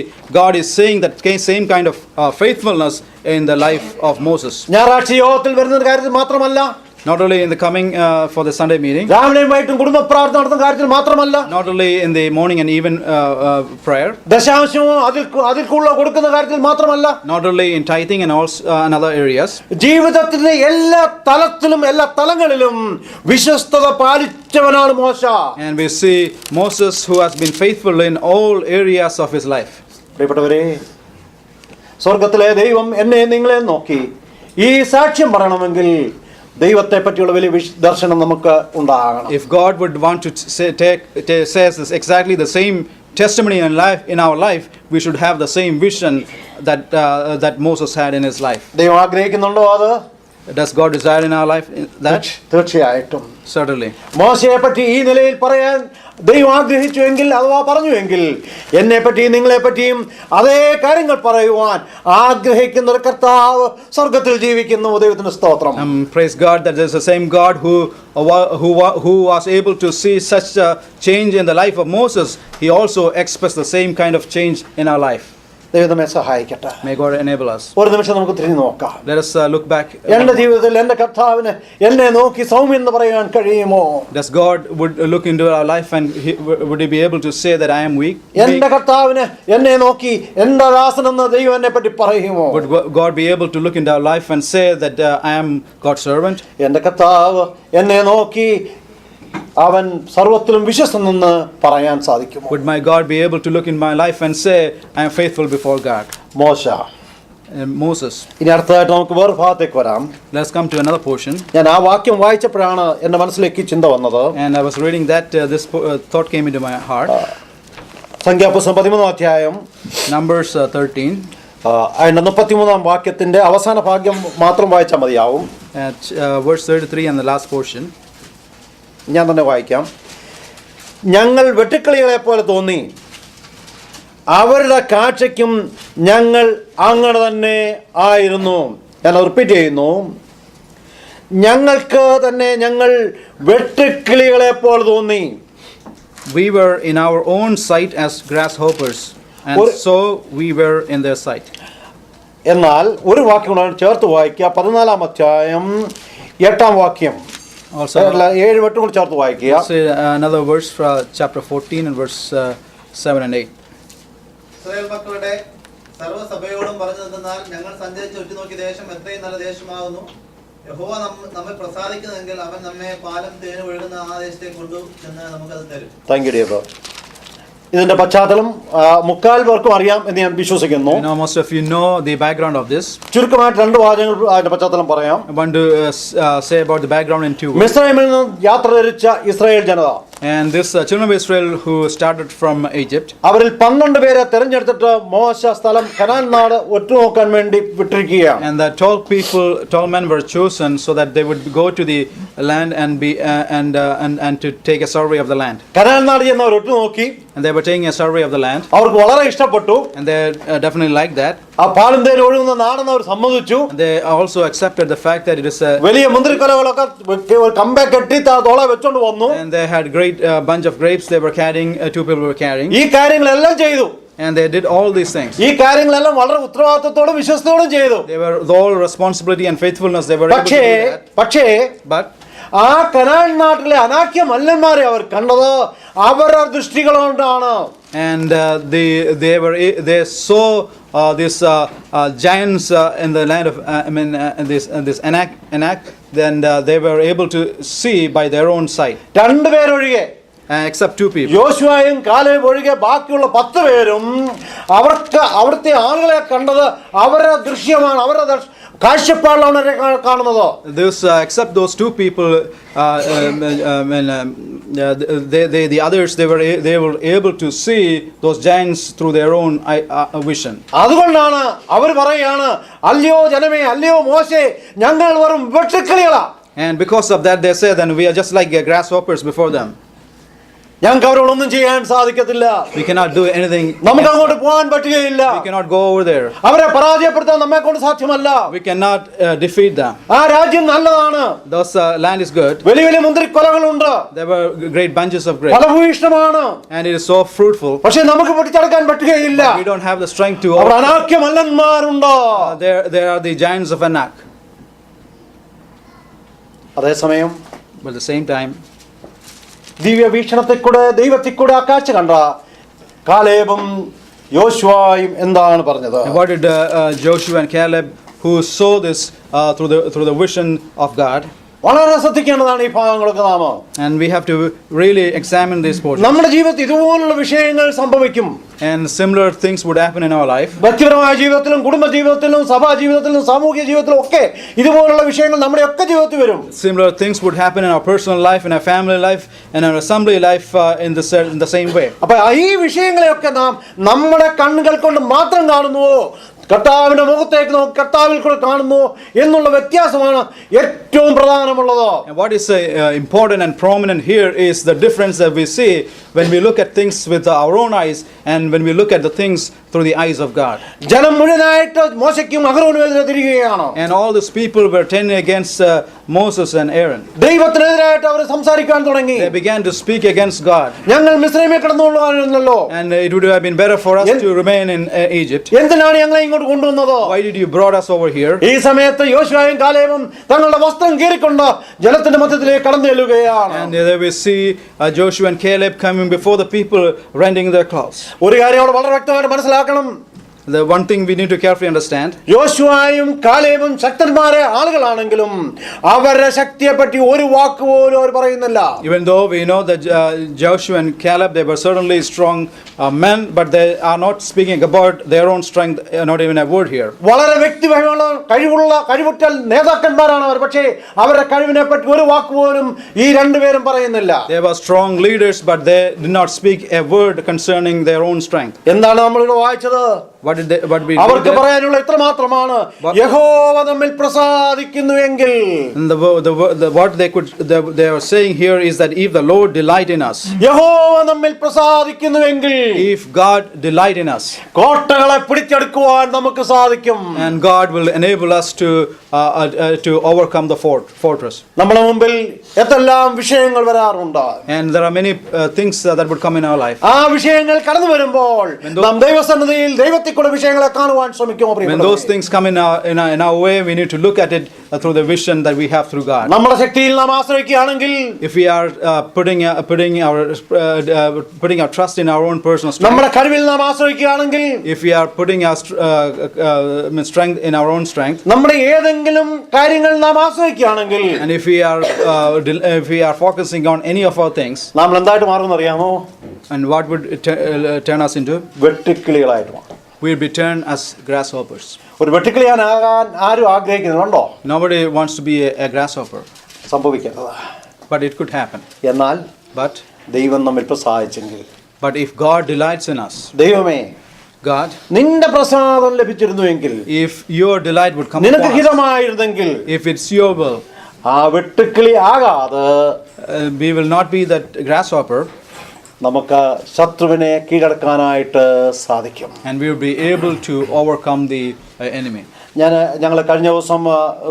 God is saying that same kind of faithfulness in the life of Moses. ഞായറാഴ്ച യോഗത്തിൽ വരുന്ന കാര്യത്തിൽ മാത്രമല്ല, Not only in the coming for the Sunday meeting, രാവിലെയും വൈകിട്ടും കുടുംബ പ്രാർത്ഥന നടത്തുന്ന കാര്യത്തിൽ മാത്രമല്ല, not only in the morning and even prayer, ദശാംശവും അതിൽ കൂടുതൽ കൊടുക്കുന്ന കാര്യത്തിൽ മാത്രമല്ല, not only in tithing and also in other areas. ജീവിതത്തിന്റെ എല്ലാ തലത്തിലും എല്ലാ തലങ്ങളിലും വിശ്വസ്തത പാലിച്ചവനാണ് മോശ. And we see Moses who has been faithful in all areas of his life. പ്രിയപ്പെട്ടവരെ, സ്വർഗത്തിലെ ദൈവം എന്നെ നിങ്ങളെ നോക്കി ഈ സാക്ഷ്യം പറയണമെങ്കിൽ ദൈവത്തെ പറ്റിയുള്ള വലിയ ദർശനം നമുക്ക് ഉണ്ടാകണം. If God would want to says this exactly the same testimony in our life, we should have the same vision that Moses had in his life. ദൈവം ആഗ്രഹിക്കുന്നുണ്ടോ അത്? Does God desire in our life that? തീർച്ചയായിട്ടും. Certainly. മോശയെ പറ്റി ഈ നിലയിൽ പറയാൻ ദൈവം ആഗ്രഹിച്ചുവെങ്കിൽ, അഥവാ പറഞ്ഞുവെങ്കിൽ, എന്നെ പറ്റിയും നിങ്ങളെ പറ്റിയും അതേ കാര്യങ്ങൾ പറയുവാൻ ആഗ്രഹിക്കുന്ന ഒരു കർത്താവ് സ്വർഗത്തിൽ ജീവിക്കുന്നു. ദൈവത്തിന് സ്തോത്രം. Praise God that there's the same God who was able to see such a change in the life of Moses. He also expressed the same kind of change in our life. ദൈവം നമ്മെ സഹായിക്കട്ടെ. May God enable us. ഒരു നിമിഷം നമുക്ക് തിരിഞ്ഞു നോക്കാം. Let us look back. എന്റെ ജീവിതത്തിൽ എന്റെ കർത്താവിന് എന്നെ നോക്കി സൗമ്യം എന്ന് പറയാൻ കഴിയുമോ? Does God would look into our life and would he be able to say that I am weak? എന്റെ കർത്താവിന് എന്നെ നോക്കി എന്റെ ദാസൻ എന്ന് ദൈവം എന്നെ പറ്റി പറയുമോ? Would God be able to look into our life and say that I am God's servant? എന്റെ കർത്താവ് എന്നെ നോക്കി അവൻ സർവത്തിലും വിശ്വസ്തനെന്ന് പറയാൻ സാധിക്കുമോ? Would my God be able to look in my life and say I am faithful before God? മോശ. Moses. ഇനി അടുത്തതായിട്ട് നമുക്ക് വേറെ ഭാഗത്തേക്ക് വരാം. Let's come to another portion. ഞാൻ ആ വാക്യം വായിച്ചപ്പോഴാണ് എന്റെ മനസ്സിലേക്ക് ചിന്ത വന്നത്. And I was reading that this thought came into my heart. സംഖ്യാപുസ്തകം 13 അധ്യായം Numbers 13. അതിന്റെ 33 വാക്യത്തിന്റെ അവസാന ഭാഗ്യം മാത്രം വായിച്ചാൽ മതിയാവും. At verse 33 and the last portion. ഞാൻ തന്നെ വായിക്കാം. ഞങ്ങൾ വെട്ടുക്കിളികളെ പോലെ തോന്നി, അവരുടെ കാഴ്ചയ്ക്കും ഞങ്ങൾ അങ്ങനെ തന്നെ ആയിരുന്നു. ഞാൻ റിപ്പീറ്റ് ചെയ്യുന്നു, ഞങ്ങൾക്ക് തന്നെ ഞങ്ങൾ വെട്ടുക്കിളികളെ പോലെ തോന്നി. We were in our own sight as grasshoppers, and so we were in their sight. എന്നാൽ ഒരു വാക്യം കൂടെ ചേർത്ത് വായിക്കുക. 14 അധ്യായം 8 വാക്യം. Also, 7 8 കൂടി ചേർത്ത് വായിക്കുക. another verse from chapter 14 and verse 7 and 8. Israel മക്കളുടെ സർവ്വസഭയോടും പറഞ്ഞു തന്നാൽ, ഞങ്ങൾ സഞ്ചരിച്ച് ഉറ്റുനോക്കിയ ദേശം എത്രയും നല്ല ദേശമാകുന്നു. യഹോവ നമ്മെ പ്രസാദിക്കുന്നെങ്കിൽ അവൻ നമ്മെ പാലും തേനും ഒഴുകുന്ന ആ ദേശത്തേക്ക് കൊണ്ടു ചെന്ന് നമുക്കത് തരും. Thank you dear. ഇതിന്റെ പശ്ചാത്തലം മുക്കാൽ പേർക്കും അറിയാം എന്ന് ഞാൻ വിശ്വസിക്കുന്നു. Most of you know the background of this. ചുരുക്കമായിട്ട് 2 വാചകങ്ങൾ അതിന്റെ പശ്ചാത്തലം പറയാം. I want to say about the background in 2 words. മിസ്രൈമിൽ നിന്ന് യാത്ര തിരിച്ച Israel Janata, And this children of Israel who started from Egypt, അവരിൽ 12 പേരെ തെരഞ്ഞെടുത്തിട്ട് മോശ സ്ഥലം കനാൻ നാട് ഒറ്റുനോക്കാൻ വേണ്ടി വിട്ടിരിക്കുകയാണ്. and the 12 men were chosen so that they would go to the land and be and to take a survey of the land. Canaan നാട് ചെന്നവർ ഒറ്റുനോക്കി. And they were taking a survey of the land. അവർക്ക് വളരെ ഇഷ്ടപ്പെട്ടു. And they definitely liked that. ആ പാലും തേനും ഒഴുകുന്ന നാടെന്ന് അവർ സമ്മതിച്ചു. They also accepted the fact that it is a, വലിയ മുന്തിരിക്കൊലകളൊക്കെ കമ്പെ കെട്ടി തോള വെച്ചോണ്ട് വന്നു. and they had great bunch of grapes they were carrying, two people were carrying, ഈ കാര്യങ്ങളെല്ലാം ചെയ്തു. and they did all these things. ഈ കാര്യങ്ങളെല്ലാം വളരെ ഉത്തരവാദിത്തത്തോടും വിശ്വസ്തയോടും ചെയ്തു. They were with all responsibility and faithfulness they were able to do that. പക്ഷേ But ആ Canaan നാട്ടിലെ അനാക്യ മല്ലന്മാരെ അവർ കണ്ടത് അവരുടെ ദൃഷ്ടികൾ കൊണ്ടാണ്. and they saw these giants in the land of this Anak, then they were able to see by their own sight, രണ്ടുപേരൊഴികെ, except two people. യോശുവയും കാലേബും ഒഴികെ ബാക്കിയുള്ള 10 പേരും അവർക്ക് അവിടുത്തെ ആളുകളെ കണ്ടത് അവരുടെ ദൃശ്യമാണ്, അവരുടെ കാഴ്ചപ്പാടിലാണ് കാണുന്നത്. Except those two people, the others, they were able to see those giants through their own vision. അതുകൊണ്ടാണ് അവർ പറയുകയാണ്, അല്ലയോ ജനമേ, അല്ലയോ മോശേ, ഞങ്ങൾ വെറും വെട്ടുക്കിളികളാ. And because of that they say, then we are just like grasshoppers before them. ഞങ്ങൾക്ക് അവരോടൊന്നും ചെയ്യാൻ സാധിക്കത്തില്ല. We cannot do anything. നമുക്ക് അങ്ങോട്ട് പോകാൻ പറ്റുകയില്ല. We cannot go over there. അവരെ പരാജയപ്പെടുത്താൻ നമ്മെ കൊണ്ട് സാധ്യമല്ല. We cannot defeat them. ആ രാജ്യം നല്ലതാണ്. Those land is good. വലിയ വലിയ മുന്തിരിക്കൊലകളുണ്ട്. There were great bunches of grapes. ഫലഭൂയിഷ്ഠമാണ്. And it is so fruitful. പക്ഷേ നമുക്ക് പൊട്ടിച്ചടക്കാൻ പറ്റുകയില്ല. We don't have the strength to. Our അനാക്യ മല്ലന്മാരുണ്ട്. There are the giants of Anak. അതേസമയം But at the same time, ദിവ്യ വീക്ഷണത്തെക്കൂടെ ദൈവത്തെക്കൂടെ ആ കാഴ്ച കണ്ട കാലേബും യോശുവയും എന്താണ് പറഞ്ഞത്? what did Joshua and Caleb, who saw this through the vision of God? വളരെ ശ്രദ്ധിക്കേണ്ടതാണ് ഈ ഭാഗങ്ങളൊക്കെ നാം. And we have to really examine these portions. നമ്മുടെ ജീവിതത്തിൽ ഇതുപോലുള്ള വിഷയങ്ങൾ സംഭവിക്കും. And similar things would happen in our life. വ്യക്തിപരമായ ജീവിതത്തിലും കുടുംബ ജീവിതത്തിലും സഭാ ജീവിതത്തിലും സാമൂഹിക ജീവിതത്തിലും ഒക്കെ ഇതുപോലുള്ള വിഷയങ്ങൾ നമ്മുടെ ഒക്കെ ജീവിതത്തിൽ വരും. Similar things would happen in our personal life, in our family life, and our assembly life in the same way. അപ്പോൾ ഈ വിഷയങ്ങളെയൊക്കെ നാം നമ്മുടെ കണ്ണുകൾ കൊണ്ട് മാത്രം കാണുന്നുവോ, കർത്താവിന്റെ മുഖത്തേക്ക് നോക്കി കർത്താവിൽ കൂടെ കാണുന്നു എന്നുള്ള വ്യത്യാസമാണ് ഏറ്റവും പ്രധാനമുള്ളത്. And what is important and prominent here is the difference that we see when we look at things with our own eyes and when we look at the things through the eyes of God. ജനം മുഴുവനായിട്ട് മോശയ്ക്കും അഹരോനുമെതിരെ തിരിയുകയാണ്. And all these people were turning against Moses and Aaron. ദൈവത്തിനെതിരായിട്ട് അവർ സംസാരിക്കാൻ തുടങ്ങി. They began to speak against God. ഞങ്ങൾ മിസ്രൈമിൽ കിടന്നുകൊള്ളുവാനല്ലോ. And it would have been better for us to remain in Egypt. എന്തിനാണ് ഞങ്ങളെ ഇങ്ങോട്ട് കൊണ്ടുവന്നത്? Why did you brought us over here? ഈ സമയത്ത് യോശുവയും കാലേബും തങ്ങളുടെ വസ്ത്രം കീറിക്കൊണ്ട് ജനത്തിന്റെ മധ്യത്തിലേക്ക് കടന്നു ചെല്ലുകയാണ്. And there we see Joshua and Caleb coming before the people, rending their clothes. ഒരു കാര്യം അവിടെ വളരെ വ്യക്തമായിട്ട് മനസ്സിലാക്കണം. The one thing we need to carefully understand. യോശുവയും കാലേബും ശക്തന്മാരെ ആളുകളാണെങ്കിലും അവരുടെ ശക്തിയെ പറ്റി ഒരു വാക്ക് പോലും അവർ പറയുന്നില്ല. Even though we know that Joshua and Caleb, they were certainly strong men, but they are not speaking about their own strength, not even a word here. വളരെ വ്യക്തിപരമുള്ള കഴിവുറ്റ നേതാക്കന്മാരാണ് അവർ. പക്ഷേ അവരുടെ കഴിവിനെ പറ്റി ഒരു വാക്ക് പോലും ഈ രണ്ടുപേരും പറയുന്നില്ല. They were strong leaders, but they did not speak a word concerning their own strength. എന്താണ് നമ്മളിവിടെ വായിച്ചത്? അവർക്ക് പറയാനുള്ള ഇത്ര മാത്രമാണ്, യഹോവ നമ്മിൽ പ്രസാദിക്കുന്നുവെങ്കിൽ. What they are saying here is that if the Lord delight in us, യഹോവ നമ്മിൽ പ്രസാദിക്കുന്നുവെങ്കിൽ, if God delight in us, കോട്ടകളെ പിടിച്ചെടുക്കുവാൻ നമുക്ക് സാധിക്കും. and God will enable us to overcome the fortress. നമ്മുടെ മുമ്പിൽ എന്തെല്ലാം വിഷയങ്ങൾ വരാറുണ്ട്. And there are many things that would come in our life. ആ വിഷയങ്ങൾ കടന്നു വരുമ്പോൾ നാം ദൈവസന്നിധിയിൽ ദൈവത്തെ കൂടെ വിഷയങ്ങളെ കാണുവാൻ ശ്രമിക്കുമോ? When those things come in our way, we need to look at it through the vision that we have through God. നമ്മുടെ ശക്തിയിൽ നാം ആശ്രയിക്കുകയാണെങ്കിൽ, if we are putting our trust in our own personal strength, നമ്മുടെ കഴിവിൽ നാം ആശ്രയിക്കുകയാണെങ്കിൽ, if we are putting our strength in our own strength, നമ്മുടെ ഏതെങ്കിലും കാര്യങ്ങൾ നാം ആശ്രയിക്കുകയാണെങ്കിൽ, and if we are focusing on any of our things, നാം എന്തായിട്ട് മാറുമെന്ന് അറിയാമോ? and what would it turn us into? വെട്ടുക്കിളികളായിട്ട് മാറും. We will be turned as grasshoppers. ഒരു വെട്ടുക്കിളിയാകാൻ ആരും ആഗ്രഹിക്കുന്നുണ്ടോ? Nobody wants to be a grasshopper. സംഭവിക്കുന്നത്. But it could happen. എന്നാൽ ദൈവം നമ്മിൽ പ്രസാദിച്ചെങ്കിൽ, but if God delights in us, ദൈവമേ, God, നിന്റെ പ്രസാദം ലഭിച്ചിരുന്നുവെങ്കിൽ, if your delight would come നിനക്ക് upon us, ഹിതമായിരുന്നെങ്കിൽ, if it's your will, ആ വെട്ടുക്കിളി ആകാതെ we will not be that grasshopper. നമുക്ക് ശത്രുവിനെ കീഴടക്കാനായിട്ട് സാധിക്കും. And we will be able to overcome the enemy. ഞങ്ങൾ കഴിഞ്ഞ ദിവസം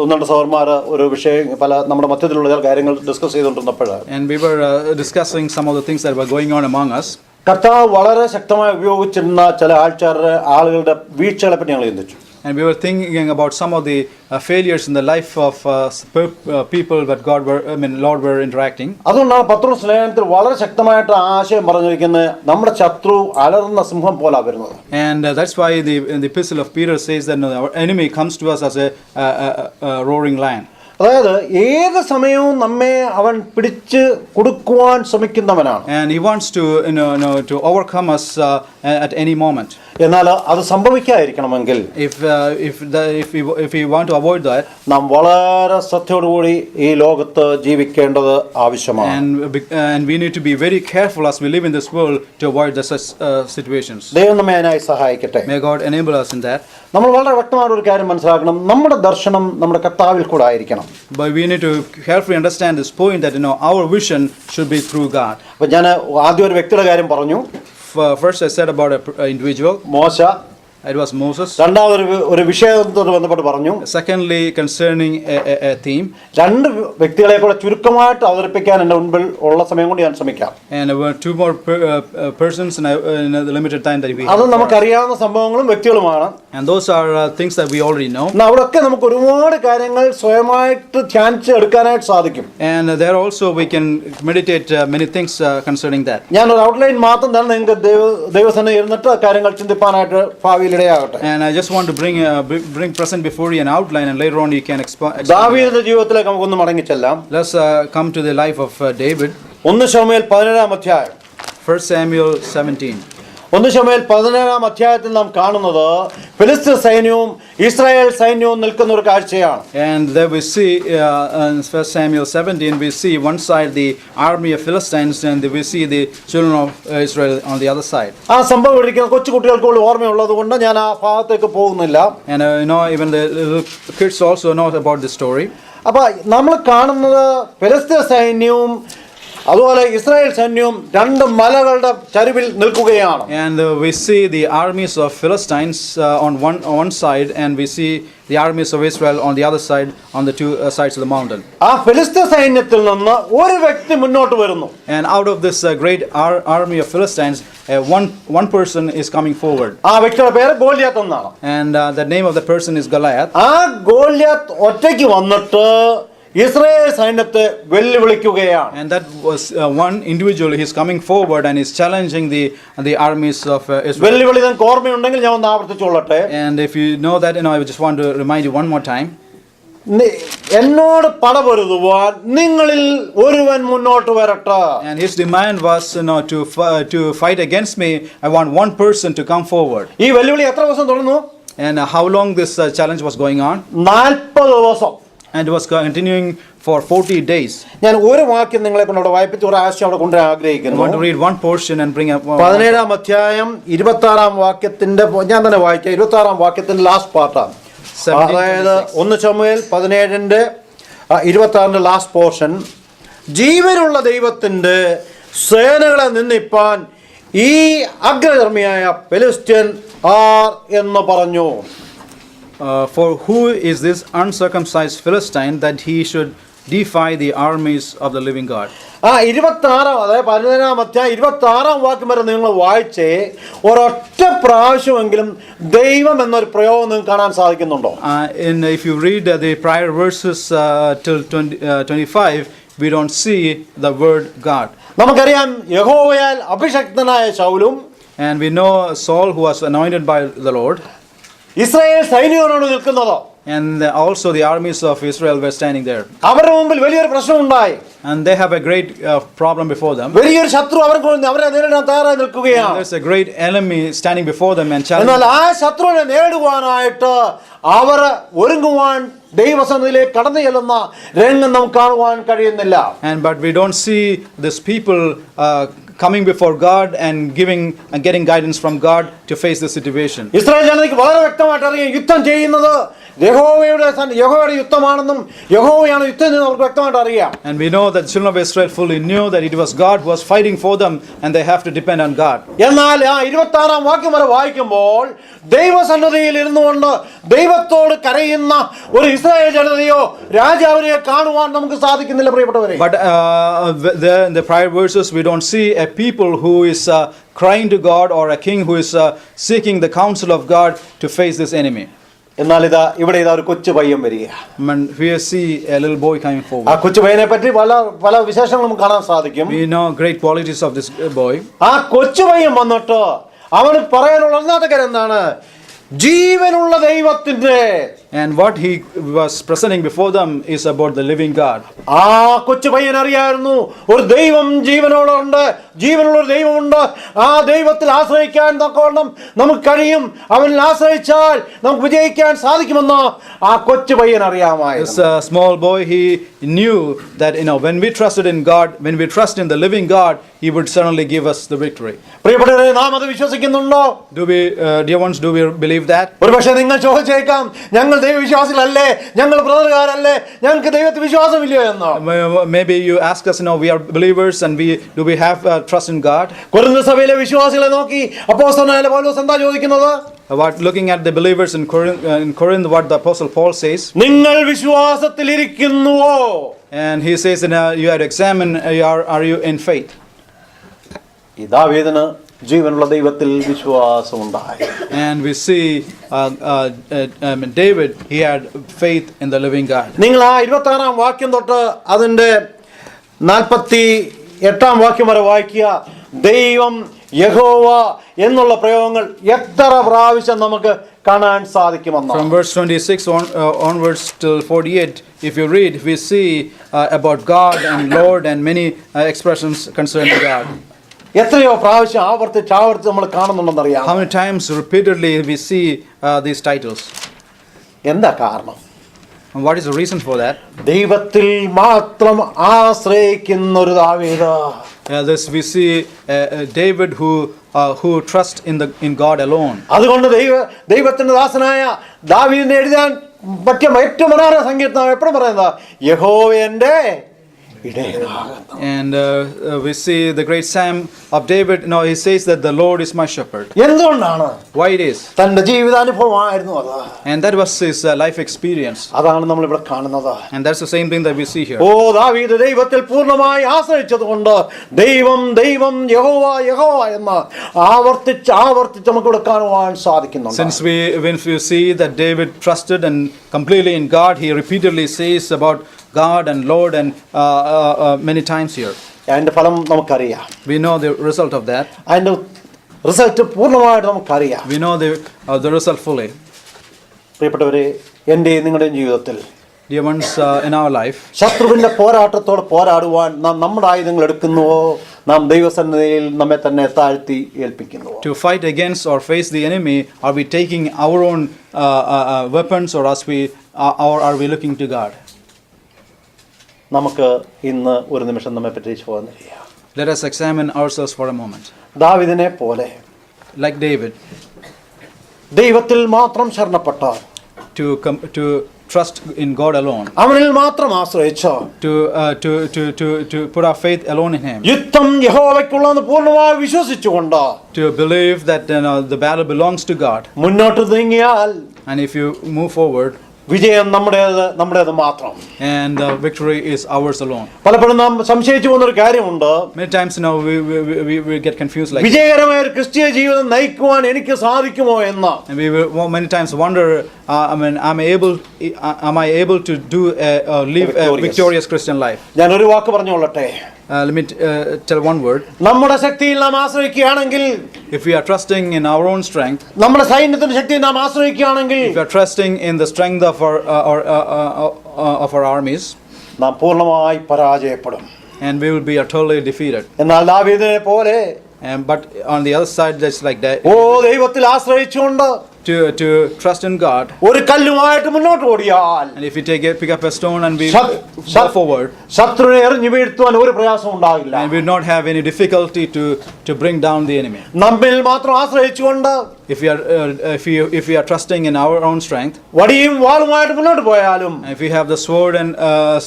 ഒന്നുണ്ട് സഹോദരന്മാർ ഒരു വിഷയം നമ്മുടെ മധ്യത്തിലുള്ള ചില കാര്യങ്ങൾ discuss ചെയ്തുകൊണ്ടിരുന്നപ്പോൾ And we were discussing some of the things that were going on among us. കർത്താവ് വളരെ ശക്തമായി ഉപയോഗിച്ചിരുന്ന ചില ആളുകളുടെ വീഴ്ചകളെ പറ്റി ഞങ്ങൾ ചിന്തിച്ചു. And we were thinking about some of the failures in the life of people that Lord were interacting. അതുകൊണ്ടാണ് പത്രോസ് ലേഖനത്തിൽ വളരെ ശക്തമായിട്ട് ആശയം പറഞ്ഞിരിക്കുന്നത് നമ്മുടെ ശത്രു അലറുന്ന സിംഹം പോലാ വരുന്നത്. And that's why in the epistle of Peter says that our enemy comes to us as a roaring lion. അതായത് ഏത് സമയവും നമ്മെ അവൻ പിടിച്ച് കൊടുക്കുവാൻ ശ്രമിക്കുന്നവനാണ്. And he wants to to overcome us at any moment. എന്നാൽ അത് സംഭവിക്കാതിരിക്കണമെങ്കിൽ if we want to avoid that, നാം വളരെ ശ്രദ്ധയോടുകൂടി ഈ ലോകത്ത് ജീവിക്കേണ്ടത് ആവശ്യമാണ്. And we need to be very careful as we live in this world to avoid such situations. ദൈവം നമ്മെ അതിനായി സഹായിക്കട്ടെ. May God enable us in that. നമ്മൾ വളരെ വ്യക്തമായ ഒരു കാര്യം മനസ്സിലാക്കണം, നമ്മുടെ ദർശനം നമ്മുടെ കർത്താവിൽ കൂടെ ആയിരിക്കണം. But we need to carefully understand this point that our vision should be through God. അപ്പോൾ ഞാൻ ആദ്യം ഒരു വ്യക്തിയുടെ കാര്യം പറഞ്ഞു. First I said about an individual. മോശ. It was Moses. രണ്ടാമത് ഒരു വിഷയത്തോട് ബന്ധപ്പെട്ട് പറഞ്ഞു. Secondly, concerning a theme. രണ്ട് വ്യക്തികളെ കൂടെ ചുരുക്കമായിട്ട് അവതരിപ്പിക്കാൻ എൻ്റെ മുൻപിൽ ഉള്ള സമയം കൊണ്ട് ഞാൻ ശ്രമിക്കാം. And there were two more persons in the limited time that we have. അത് നമുക്കറിയാവുന്ന സംഭവങ്ങളും വ്യക്തികളുമാണ്. And those are things that we already know. അവിടെയൊക്കെ നമുക്ക് ഒരുപാട് കാര്യങ്ങൾ സ്വയമായിട്ട് ധ്യാനിച്ച് എടുക്കാനായിട്ട് സാധിക്കും. And there also we can meditate many things concerning that. ഞാൻ ഒരു ഔട്ട്ലൈൻ മാത്രം തന്നെ നിങ്ങൾക്ക് ദൈവസന്നിധിയിൽ ഇരുന്നിട്ട് കാര്യങ്ങൾ ചിന്തിപ്പാനായിട്ട് ഭാവിയിൽ ഇടയാകട്ടെ. And I just want to bring present before you an outline, and later on you can expand. ദാവീദിന്റെ ജീവിതത്തിലേക്ക് നമുക്കൊന്ന് മടങ്ങിച്ചെല്ലാം. Let's come to the life of David. 1 ശമൂവേൽ 17 അധ്യായം. 1 Samuel 17. 1 ശമൂവേൽ 17 അധ്യായത്തിൽ നാം കാണുന്നത് ഫിലിസ്തീൻ സൈന്യവും ഇസ്രായേൽ സൈന്യവും നിൽക്കുന്ന ഒരു കാഴ്ചയാണ്. And there we see in 1 Samuel 17 we see one side the army of Philistines, and we see the children of Israel on the other side. ആ സംഭവം ഇരിക്കുന്ന കൊച്ചു കുട്ടികൾക്ക് പോലും ഓർമ്മയുള്ളത് കൊണ്ട് ഞാൻ ആ ഭാഗത്തേക്ക് പോകുന്നില്ല. And even the little kids also know about this story. അപ്പോൾ നമ്മൾ കാണുന്നത് ഫിലിസ്തീൻ സൈന്യവും അതുപോലെ ഇസ്രായേൽ സൈന്യവും രണ്ട് മലകളുടെ ചരിവിൽ നിൽക്കുകയാണ്. And we see the armies of Philistines on one side, and we see the armies of Israel on the other side, on the two sides of the mountain. ആ ഫിലിസ്തീൻ സൈന്യത്തിൽ നിന്ന് ഒരു വ്യക്തി മുന്നോട്ട് വരുന്നു. And out of this great army of Philistines, one person is coming forward. ആ വ്യക്തിയുടെ പേര് ഗോലിയാത്ത് എന്നാണ്. And the name of the person is Goliath. ആ ഗോലിയാത്ത് ഒറ്റയ്ക്ക് വന്നിട്ട് ഇസ്രായേൽ സൈന്യത്തെ വെല്ലുവിളിക്കുകയാണ്. And that was one individual. He is coming forward and is challenging the armies of Israel. വെല്ലുവിളി നിങ്ങൾക്ക് ഓർമ്മയുണ്ടെങ്കിൽ ഞാൻ ഒന്ന് ആവർത്തിച്ചോളട്ടെ. And if you know that, I just want to remind you one more time. എന്നോട് പടപൊരുതുവാൻ നിങ്ങളിൽ ഒരുവൻ മുന്നോട്ട് വരട്ടെ. And his demand was to fight against me. I want one person to come forward. ഈ വെല്ലുവിളി എത്ര ദിവസം തുടർന്നു? And how long this challenge was going on? 40 ദിവസം. And it was continuing for 40 days. ഞാൻ ഒരു വാക്യം നിങ്ങളെ കൊണ്ട് അവിടെ വായിപ്പിച്ച് ഒരു ആശയം അവിടെ കൊണ്ടുവരാൻ I ആഗ്രഹിക്കുന്നു. want to read one portion and bring up 17 അധ്യായം 26 വാക്യത്തിന്റെ ഞാൻ തന്നെ വായിക്കാം. 26 വാക്യത്തിന്റെ ലാസ്റ്റ് പാർട്ടാണ്. അതായത് 1 ശമൂവേൽ 17 26 ലാസ്റ്റ് പോർഷൻ. ജീവനുള്ള ദൈവത്തിന്റെ സേനകളെ നിന്ദിപ്പാൻ ഈ അഗ്രധർമ്മിയായ ഫെലിസ്ത്യൻ ആർ എന്ന് പറഞ്ഞു. For who is this uncircumcised Philistine that he should defy the armies of the living God? 26 അതായത് 17 അധ്യായം 26 വാക്യം വരെ നിങ്ങൾ വായിച്ചേ ഒരൊറ്റ പ്രാവശ്യമെങ്കിലും ദൈവം എന്നൊരു പ്രയോഗം നിങ്ങൾക്ക് കാണാൻ സാധിക്കുന്നുണ്ടോ? If you read the prior verses till 25, we don't see the word God. നമുക്കറിയാം യഹോവയാൽ അഭിഷക്തനായ ശൗലും, and we know Saul, who was anointed by the Lord, Israel സൈന്യങ്ങളോട് നിൽക്കുന്നതോ, and also the armies of Israel were standing there. അവരുടെ മുമ്പിൽ വലിയൊരു പ്രശ്നം ഉണ്ടായി. And they have a great problem before them. വലിയൊരു ശത്രു അവരെ നേരിടാൻ തയ്യാറായി നിൽക്കുകയാണ്. There's a great enemy standing before them and challenging. എന്നാൽ ആ ശത്രുവിനെ നേടുവാനായിട്ട് അവർ ഒരുങ്ങുവാൻ ദൈവസന്നിധിയിലേക്ക് കടന്നു ചെല്ലുന്ന രംഗം നമുക്ക് കാണുവാൻ കഴിയുന്നില്ല. But we don't see these people coming before God and getting guidance from God to face the situation. Israel ജനതയ്ക്ക് വളരെ വ്യക്തമായിട്ട് അറിയാം യുദ്ധം ചെയ്യുന്നത് യഹോവയുടെ യുദ്ധമാണെന്നും യഹോവയാണ് യുദ്ധം ചെയ്യുന്നത് അവർക്ക് വ്യക്തമായിട്ട് അറിയാം. And we know that the children of Israel fully knew that it was God who was fighting for them and they have to depend on God. എന്നാൽ ആ 26-ാം വാക്യം വരെ വായിക്കുമ്പോൾ ദൈവസന്നിധിയിൽ ഇരുന്നുകൊണ്ട് ദൈവത്തോട് കരയുന്ന ഒരു ഇസ്രായേൽ ജനതയോ രാജാവിനെയോ കാണുവാൻ നമുക്ക് സാധിക്കുന്നില്ല പ്രിയപ്പെട്ടവരെ. But in the prior verses we don't see a people who is crying to God or a king who is seeking the counsel of God to face this enemy. എന്നാൽ ഇവിടെ ഒരു കൊച്ചു പയ്യൻ വരിക. And we see a little boy coming forward. ആ കൊച്ചു പയ്യനെ പറ്റി പല വിശേഷങ്ങളും നമുക്ക് കാണാൻ സാധിക്കും. We know great qualities of this boy. ആ കൊച്ചു പയ്യൻ വന്നിട്ട് അവന് പറയാനുള്ള ഒന്നാമത്തെ കാര്യം എന്താണ്? ജീവനുള്ള ദൈവത്തിന്റെ. And what he was presenting before them is about the living God. ആ കൊച്ചു പയ്യൻ അറിയായിരുന്നു ഒരു ദൈവം ജീവനോടുണ്ട്, ജീവനുള്ള ഒരു ദൈവമുണ്ട്. ആ ദൈവത്തിൽ ആശ്രയിക്കാൻ തക്കവണ്ണം നമുക്ക് കഴിയും. അവനിൽ ആശ്രയിച്ചാൽ നമുക്ക് വിജയിക്കാൻ സാധിക്കുമെന്ന് ആ കൊച്ചു പയ്യൻ അറിയാമായിരുന്നു. This small boy, he knew that when we trusted in God, when we trust in the living God, he would certainly give us the victory. പ്രിയപ്പെട്ടവരെ, നാം അത് വിശ്വസിക്കുന്നുണ്ടോ? Dear ones, do we believe that? ഒരുപക്ഷെ നിങ്ങൾ ചോദിച്ചേക്കാം, ഞങ്ങൾ ദൈവവിശ്വാസികളല്ലേ, ഞങ്ങൾ ബ്രദറുകാരല്ലേ, ഞങ്ങൾക്ക് ദൈവത്തിൽ വിശ്വാസമില്ലയോ എന്ന്. Maybe you ask us, we are believers and do we have trust in God? Corinth സഭയിലെ വിശ്വാസികളെ നോക്കി അപ്പോസ്തലനായ പൗലോസ് എന്താ ചോദിക്കുന്നത്? Looking at the believers in Corinth, what the apostle Paul says. നിങ്ങൾ വിശ്വാസത്തിൽ ഇരിക്കുന്നുവോ? And he says, you have to examine, are you in faith? ഈ ദാവീദിന് ജീവനുള്ള ദൈവത്തിൽ വിശ്വാസമുണ്ടായി. And we see David, he had faith in the living God. നിങ്ങൾ ആ 26-ാം വാക്യം തൊട്ട് അതിന്റെ 48-ാം വാക്യം വരെ വായിക്കുക. ദൈവം, യഹോവ എന്നുള്ള പ്രയോഗങ്ങൾ എത്ര പ്രാവശ്യം നമുക്ക് കാണാൻ സാധിക്കുമെന്ന്. From verse 26 onwards till 48, if you read, we see about God and Lord and many expressions concerning God. എത്രയോ പ്രാവശ്യം ആവർത്തിച്ച് നമ്മൾ കാണുന്നുണ്ടെന്നറിയാം. How many times repeatedly we see these titles? എന്താ കാരണം? And what is the reason for that? ദൈവത്തിൽ മാത്രം ആശ്രയിക്കുന്ന ഒരു ദാവീദ്. This we see David who trusts in God alone. അതുകൊണ്ട് ദൈവത്തിന്റെ ദാസനായ ദാവീദിനെ എഴുതാൻ പറ്റിയ ഏറ്റവും മനോഹര സങ്കീർത്തനം എപ്പോഴും പറയുന്നത് യഹോവയുടെ ഇടയനാകുന്നു. And we see the great Psalm of David. He says that the Lord is my shepherd. എന്തുകൊണ്ടാണ്? Why it is? തന്റെ ജീവിതാനുഭവമായിരുന്നു അത്. And that was his life experience. അതാണ് നമ്മൾ ഇവിടെ കാണുന്നത്. And that's the same thing that we see here. ഓ, ദാവീദ് ദൈവത്തിൽ പൂർണ്ണമായി ആശ്രയിച്ചതുകൊണ്ട് ദൈവം ദൈവം യഹോവ യഹോവ എന്ന് ആവർത്തിച്ച് നമുക്ക് ഇവിടെ കാണുവാൻ സാധിക്കുന്നുണ്ട്. Since when we see that David trusted and completely in God, he repeatedly says about God and Lord and many times here. അതിന്റെ ഫലം നമുക്കറിയാം. We know the result of that. അതിന്റെ റിസൾട്ട് പൂർണ്ണമായിട്ട് നമുക്കറിയാം. We know the result fully. പ്രിയപ്പെട്ടവരെ, എന്റെയും നിങ്ങളുടെയും ജീവിതത്തിൽ Dear ones, in our life, ശത്രുവിന്റെ പോരാട്ടത്തോട് പോരാടുവാൻ നാം നമ്മുടെ ആയുധങ്ങൾ എടുക്കുന്നുവോ, നാം ദൈവസന്നിധിയിൽ നമ്മെ തന്നെ താഴ്ത്തി ഏൽപ്പിക്കുന്നുവോ? to fight against or face the enemy, are we taking our own weapons or are we looking to God? നമുക്ക് ഇന്ന് ഒരു നിമിഷം നമ്മെ പറ്റി ചോദിക്കുക. Let us examine ourselves for a moment. ദാവീദിനെ പോലെ Like David, ദൈവത്തിൽ മാത്രം ശരണപ്പെട്ട, to trust in God alone, അവനിൽ മാത്രം ആശ്രയിച്ച, to put our faith alone in Him, യുദ്ധം യഹോവയ്ക്കുള്ളതെന്ന് പൂർണ്ണമായി വിശ്വസിച്ചുകൊണ്ട് to believe that the battle belongs to God, മുന്നോട്ട് നീങ്ങിയാൽ and if you move forward, വിജയം നമ്മുടേത് മാത്രം. and victory is ours alone. പലപ്പോഴും നാം സംശയിച്ചു പോകുന്നൊരു കാര്യമുണ്ട്. Many times we get confused like വിജയകരമായ ഒരു ക്രിസ്തീയ ജീവിതം നയിക്കുവാൻ എനിക്ക് സാധിക്കുമോ എന്ന്. and we will many times wonder, am I able to live a victorious Christian life? ഞാൻ ഒരു വാക്ക് പറഞ്ഞുകൊള്ളട്ടെ. Let me tell one word. നമ്മുടെ ശക്തിയിൽ നാം ആശ്രയിക്കുകയാണെങ്കിൽ, If we are trusting in our own strength, നമ്മുടെ സൈന്യത്തിന്റെ ശക്തിയിൽ നാം ആശ്രയിക്കുകയാണെങ്കിൽ, if we are trusting in the strength of our armies, നാം പൂർണ്ണമായി പരാജയപ്പെടും. and we will be utterly defeated. എന്നാൽ ദാവീദിനെ പോലെ But on the other side, that's like that. ഓ, ദൈവത്തിൽ ആശ്രയിച്ചുകൊണ്ട് to trust in God, ഒരു കല്ലുമായിട്ട് മുന്നോട്ട് ഓടിയാൽ and if we pick up a stone and we Sat- go forward, ശത്രുവിനെ എറിഞ്ഞു വീഴ്ത്തുവാൻ ഒരു പ്രയാസം ഉണ്ടാകില്ല. and we will not have any difficulty to bring down the enemy. നമ്മിൽ മാത്രം ആശ്രയിച്ചുകൊണ്ട് If we are trusting in our own strength, വടിയും വാളുമായിട്ട് മുന്നോട്ട് പോയാലും and if we have the sword and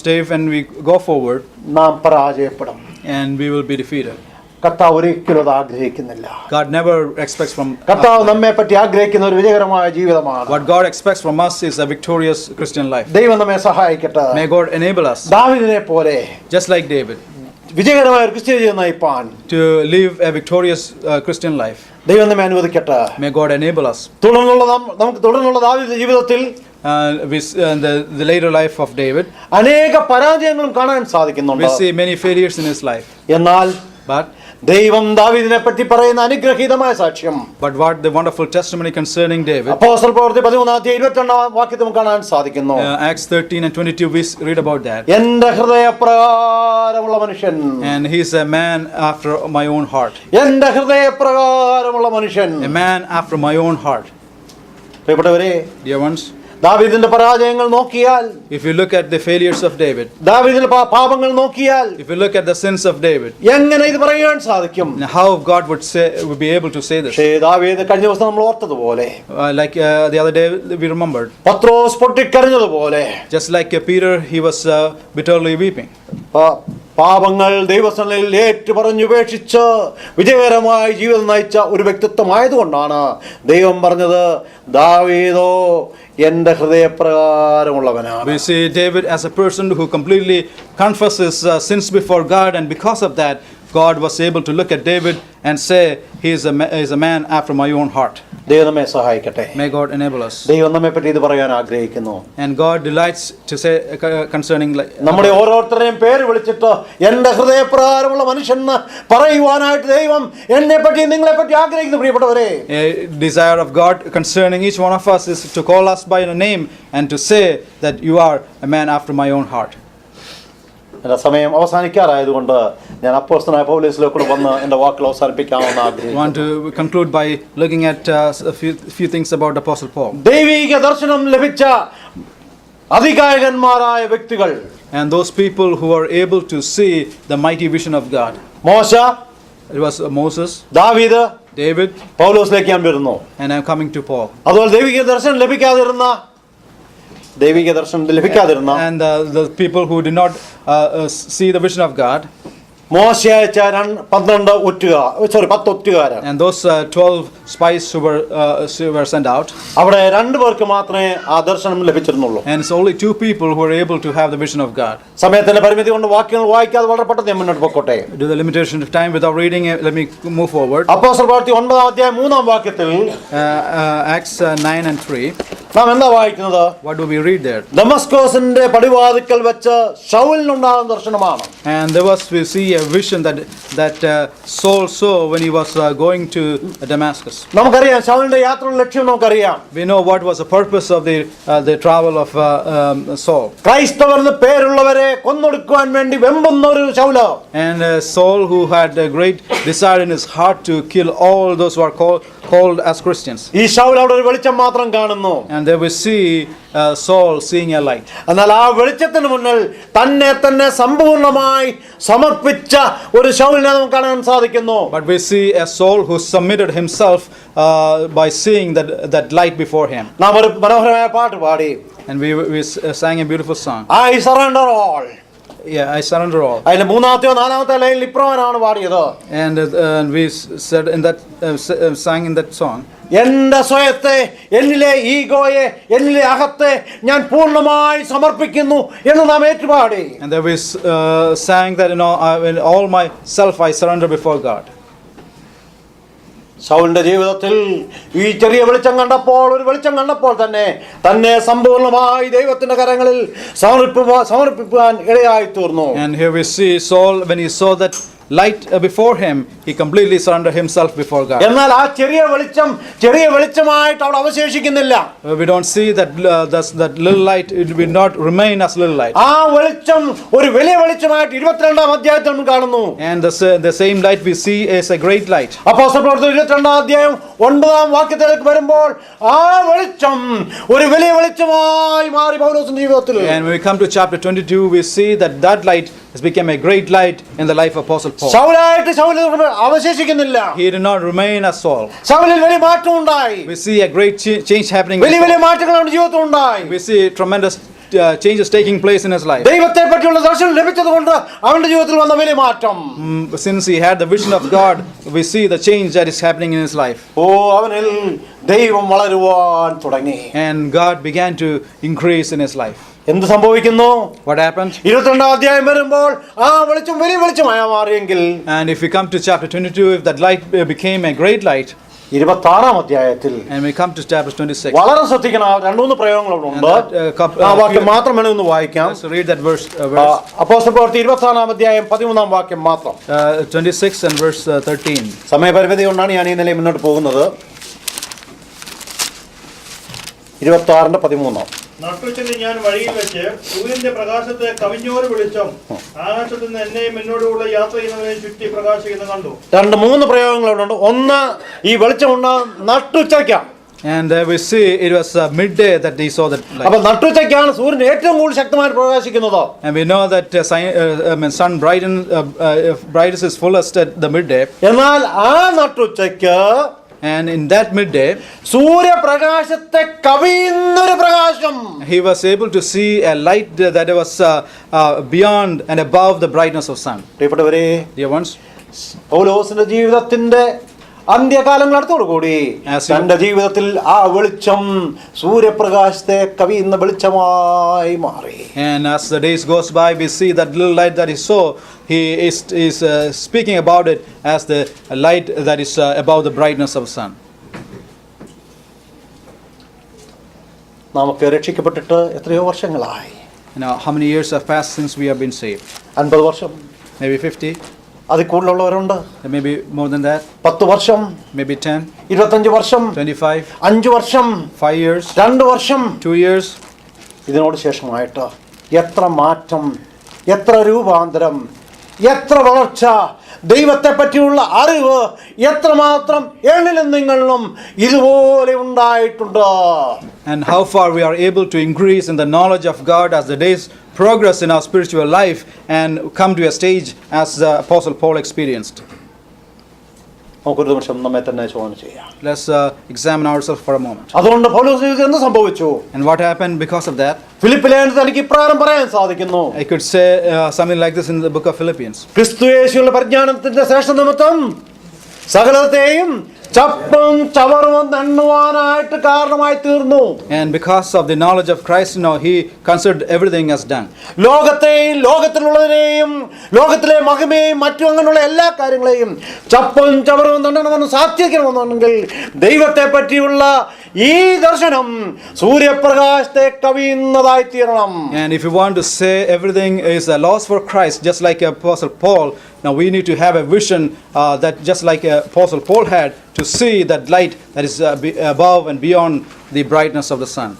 staff and we go forward, നാം പരാജയപ്പെടും. and we will be defeated. കർത്താവ് ഒരിക്കലും അത് ആഗ്രഹിക്കുന്നില്ല. God never expects from കർത്താവ് നമ്മെ പറ്റി ആഗ്രഹിക്കുന്ന ഒരു വിജയകരമായ ജീവിതമാണ്. what God expects from us is a victorious Christian life. ദൈവം നമ്മെ സഹായിക്കട്ടെ. May God enable us, ദാവീദിനെ പോലെ just like David, വിജയകരമായ ഒരു ക്രിസ്ത്യ ജീവിതം നയിപ്പാൻ to live a victorious Christian life. ദൈവം നമ്മെ അനുവദിക്കട്ടെ. May God enable us. നമുക്ക് തുടർന്നുള്ള ദാവീദിന്റെ ജീവിതത്തിൽ The later life of David, അനേക പരാജയങ്ങളും കാണാൻ സാധിക്കുന്നുണ്ട്. we see many failures in his life. എന്നാൽ But ദൈവം ദാവീദിനെ പറ്റി പറയുന്ന അനുഗ്രഹീതമായ സാക്ഷ്യം, what the wonderful testimony concerning David, അപ്പോസ്തല പ്രവൃത്തി 13:22 വാക്യത്തിൽ കാണാൻ സാധിക്കുന്നു. Acts 13:22, we read about that. എന്റെ ഹൃദയപ്രകാരമുള്ള മനുഷ്യൻ, And he is a man after my own heart. എന്റെ ഹൃദയപ്രകാരമുള്ള മനുഷ്യൻ. A man after my own heart. പ്രിയപ്പെട്ടവരെ, Dear ones, ദാവീദിന്റെ പരാജയങ്ങൾ നോക്കിയാൽ, if you look at the failures of David, ദാവീദിന്റെ പാപങ്ങൾ നോക്കിയാൽ, if you look at the sins of David, എങ്ങനെ ഇത് പറയാൻ സാധിക്കും? how God would be able to say this? പക്ഷേ ദാവീദ് കഴിഞ്ഞ ദിവസം നമ്മൾ ഓർത്തതുപോലെ, Like the other day we remembered, Pathros പൊട്ടിക്കരഞ്ഞതുപോലെ, just like Peter, he was bitterly weeping. പാപങ്ങൾ ദൈവസന്നിധിയിൽ ഏറ്റുപറഞ്ഞുപേക്ഷിച്ച് വിജയകരമായി ജീവിതം നയിച്ച ഒരു വ്യക്തിത്വമായതുകൊണ്ടാണ് ദൈവം പറഞ്ഞത്, ദാവീദോ എന്റെ ഹൃദയപ്രകാരമുള്ളവനാണ്. We see David as a person who completely confesses sins before God, and because of that, God was able to look at David and say, he is a man after my own heart. ദൈവം നമ്മെ സഹായിക്കട്ടെ. May God enable us. ദൈവം നമ്മെ പറ്റി ഇത് പറയാൻ ആഗ്രഹിക്കുന്നു. And God delights to say concerning നമ്മുടെ ഓരോരുത്തരെയും പേര് വിളിച്ചിട്ട് എന്റെ ഹൃദയപ്രകാരമുള്ള മനുഷ്യൻ എന്ന് പറയുവാനായിട്ട് ദൈവം എന്നെ പറ്റി നിങ്ങളെ പറ്റി ആഗ്രഹിക്കുന്നു. പ്രിയപ്പെട്ടവരെ, a desire of God concerning each one of us is to call us by a name and to say that you are a man after my own heart. എൻ്റെ സമയം അവസാനിക്കാറായതുകൊണ്ട് ഞാൻ അപ്പോസ്തലനായ പൗലോസിലേക്ക് വന്ന് എൻ്റെ വാക്കുകൾ അവസാനിപ്പിക്കാമെന്ന് ആഗ്രഹിക്കുന്നു. I want to conclude by looking at a few things about Apostle Paul. ദൈവിക ദർശനം ലഭിച്ച അധികായകന്മാരായ വ്യക്തികൾ, And those people who are able to see the mighty vision of God. മോശ, It was Moses, ദാവീദ്, David, പൗലോസിലേക്ക് ഞാൻ വരുന്നു. and I'm coming to Paul. അതുപോലെ ദൈവിക ദർശനം ലഭിക്കാതിരുന്ന And the people who did not see the vision of God, മോശ അയച്ച 10 ഒറ്റുകാരൻ, and those 12 spies who were sent out, അവിടെ 2 പേർക്ക് മാത്രമേ ആ ദർശനം ലഭിച്ചിരുന്നുള്ളൂ. and it's only 2 people who were able to have the vision of God. സമയത്തിന്റെ പരിമിതി കൊണ്ട് വാക്യങ്ങൾ വായിക്കാതെ വളരെ പെട്ടെന്ന് ഞാൻ മുന്നോട്ട് പോയിക്കോട്ടെ. Due to the limitation of time, without reading it, let me move forward. അപ്പോസ്തല പ്രവൃത്തി 9:3 വാക്യത്തിൽ Acts 9:3. നാം എന്താ വായിക്കുന്നത്? What do we read there? ദമസ്കോസിന്റെ പടിവാതിക്കൽ വെച്ച് ശൗലിനുണ്ടാകുന്ന ദർശനമാണ്. And we see a vision that Saul saw when he was going to Damascus. നമുക്കറിയാം ശൗലിന്റെ യാത്രയുടെ ലക്ഷ്യം നമുക്കറിയാം. We know what was the purpose of the travel of Saul. ക്രൈസ്തവർ എന്ന് പേരുള്ളവരെ കൊന്നൊടുക്കുവാൻ വേണ്ടി വെമ്പുന്ന ഒരു ശൗല. And Saul, who had a great desire in his heart to kill all those who are called as Christians. ഈ ശൗൽ അവിടെ ഒരു വെളിച്ചം മാത്രം കാണുന്നു. And there we see Saul seeing a light. എന്നാൽ ആ വെളിച്ചത്തിന് മുന്നിൽ തന്നെ സമ്പൂർണ്ണമായി സമർപ്പിച്ച ഒരു ശൗലിനെ നമുക്ക് കാണാൻ സാധിക്കുന്നു. But we see a Saul who submitted himself by seeing that light before him. നാം ഒരു മനോഹരമായ പാട്ട് പാടി. And we sang a beautiful song. I surrender all. Yeah, I surrender all. അതിന്റെ 3-ാമത്തെയോ 4-ാമത്തെ ലൈനിൽ ഇപ്രകാരമാണ് പാടിയത്. And we said in that sang in that song, എന്റെ സ്വയത്തെ, എന്നിലെ ഈഗോയെ, എന്നിലെ അഹത്തെ ഞാൻ പൂർണ്ണമായി സമർപ്പിക്കുന്നു എന്ന് നാം ഏറ്റുപാടി. And there we sang that in all myself I surrender before God. ശൗലിന്റെ ജീവിതത്തിൽ ഈ ചെറിയ വെളിച്ചം കണ്ടപ്പോൾ, ഒരു വെളിച്ചം കണ്ടപ്പോൾ തന്നെ സമ്പൂർണ്ണമായി ദൈവത്തിന്റെ കരങ്ങളിൽ സമർപ്പിക്കാൻ ഇടയായി തീർന്നു. And here we see Saul, when he saw that light before him, he completely surrendered himself before God. എന്നാൽ ആ ചെറിയ വെളിച്ചമായിട്ട് അവിടെ അവശേഷിക്കുന്നില്ല. We don't see that that little light, it will not remain as little light. ആ വെളിച്ചം ഒരു വലിയ വെളിച്ചമായിട്ട് 22-ാം അധ്യായത്തിൽ നമ്മൾ കാണുന്നു. And the same light we see is a great light. അപ്പോസ്തലപ്രവൃത്തി 22-ാം അധ്യായം 9-ാം വാക്യത്തിലേക്ക് വരുമ്പോൾ ആ വെളിച്ചം ഒരു വലിയ വെളിച്ചമായി മാറി പൗലോസിന്റെ ജീവിതത്തിൽ. And when we come to chapter 22, we see that light has become a great light in the life of Apostle Paul. ശൗലായിട്ട് Saul അവശേഷിക്കുന്നില്ല. He did not remain as Saul. ശൗലിൽ വലിയ മാറ്റം ഉണ്ടായി. We see a great change happening. വലിയ മാറ്റങ്ങൾ അവന്റെ ജീവിതത്തിൽ ഉണ്ടായി. We see tremendous changes taking place in his life. ദൈവത്തെ പറ്റിയുള്ള ദർശനം ലഭിച്ചതുകൊണ്ട് അവന്റെ ജീവിതത്തിൽ വന്ന വലിയ മാറ്റം. Since he had the vision of God, we see the change that is happening in his life. അവനിൽ ദൈവം വളരുവാൻ തുടങ്ങി. And God began to increase in his life. എന്ത് സംഭവിക്കുന്നു? What happened? 22-ാം അധ്യായം വരുമ്പോൾ ആ വെളിച്ചം വലിയ വെളിച്ചമായി മാറിയെങ്കിൽ, and if we come to chapter 22, if that light became a great light, 26-ാം അധ്യായത്തിൽ, and we come to chapter 26, വളരെ ശ്രദ്ധിക്കണം. 2-3 പ്രയോഗങ്ങളുണ്ട്. ആ വാക്യം മാത്രം ഒന്ന് വായിക്കാം. Let's read that verse. അപ്പോസ്തലപ്രവൃത്തി 26-ാം അധ്യായം 13-ാം വാക്യം മാത്രം. 26 and verse 13. സമയപരിമിതി കൊണ്ടാണ് ഞാൻ ഈ നിലയിൽ മുന്നോട്ട് പോകുന്നത്. 26-13. നട്ടുച്ചെന്ന് ഞാൻ വഴിയിൽ വെച്ച് സൂര്യന്റെ പ്രകാശത്തെ കവിഞ്ഞോര് വെളിച്ചം ആകാശത്ത് നിന്ന് എന്നെയും എന്നോടുകൂടെ യാത്ര ചെയ്യുന്നതിനെ ചുറ്റി പ്രകാശിക്കുന്നത് കണ്ടു. 2-3 പ്രയോഗങ്ങളുണ്ട്. ഒന്ന്, ഈ വെളിച്ചം നട്ടുച്ചയ്ക്കാം. And we see it was midday that they saw that light. അപ്പോൾ നട്ടുച്ചയ്ക്കാണ് സൂര്യൻ ഏറ്റവും കൂടുതൽ ശക്തമായി പ്രകാശിക്കുന്നത്. And we know that sun brightens is fullest at the midday. എന്നാൽ ആ നട്ടുച്ചയ്ക്ക്, and in that midday, സൂര്യപ്രകാശത്തെ കവിയുന്നൊരു പ്രകാശം, he was able to see a light that was beyond and above the brightness of sun. പ്രിയപ്പെട്ടവരെ, dear ones, പൗലോസിന്റെ ജീവിതത്തിന്റെ അന്ത്യകാലങ്ങൾ അടുത്തോടുകൂടി തന്റെ ജീവിതത്തിൽ ആ വെളിച്ചം സൂര്യപ്രകാശത്തെ കവിയുന്ന വെളിച്ചമായി മാറി. And as the days goes by, we see that little light that he saw, he is speaking about it as the light that is above the brightness of the sun. നമുക്ക് രക്ഷിക്കപ്പെട്ടിട്ട് എത്രയോ വർഷങ്ങളായി. Now, how many years have passed since we have been saved? 50 വർഷം, Maybe 50. അതിൽ കൂടുതലുള്ളവരുണ്ട്. Maybe more than that. 10 വർഷം, Maybe 10. 25 വർഷം, 25. 5 വർഷം, 5 years. 2 വർഷം. 2 years. ഇതിനോട് ശേഷമായിട്ട് എത്ര മാറ്റം, എത്ര രൂപാന്തരം, എത്ര വളർച്ച, ദൈവത്തെ പറ്റിയുള്ള അറിവ് എത്രമാത്രം എന്നിലും നിങ്ങളിലും ഇതുപോലെ ഉണ്ടായിട്ടുണ്ട്. And how far we are able to increase in the knowledge of God as the days progress in our spiritual life and come to a stage as Apostle Paul experienced. നമുക്കൊരു നിമിഷം നമ്മെ തന്നെ ചോദ്യം ചെയ്യാം. Let's examine ourselves for a moment. അതുകൊണ്ട് പൗലോസിന് എന്ത് സംഭവിച്ചു? And what happened because of that? ഫിലിപ്പിലെ എനിക്ക് ഇപ്രകാരം പറയാൻ സാധിക്കുന്നു. I could say something like this in the book of Philippians. ക്രിസ്തു യേശുവിന്റെ പരിജ്ഞാനത്തിന്റെ ശേഷ നിമിത്തം സകലത്തെയും ചപ്പും ചവറും എണ്ണുവാനായിട്ട് കാരണമായി തീർന്നു. And because of the knowledge of Christ, he considered everything as done. ലോകത്തെയും ലോകത്തിലുള്ളതിനെയും ലോകത്തിലെ മഹിമയും മറ്റും അങ്ങനെയുള്ള എല്ലാ കാര്യങ്ങളെയും ചപ്പും ചവറും എണ്ണണമെന്ന് സാധിക്കണമെന്നുണ്ടെങ്കിൽ ദൈവത്തെ പറ്റിയുള്ള ഈ ദർശനം സൂര്യപ്രകാശത്തെ കവിയുന്നതായി തീരണം. And if you want to say everything is a loss for Christ, just like Apostle Paul, now we need to have a vision that just like Apostle Paul had, to see that light that is above and beyond the brightness of the sun.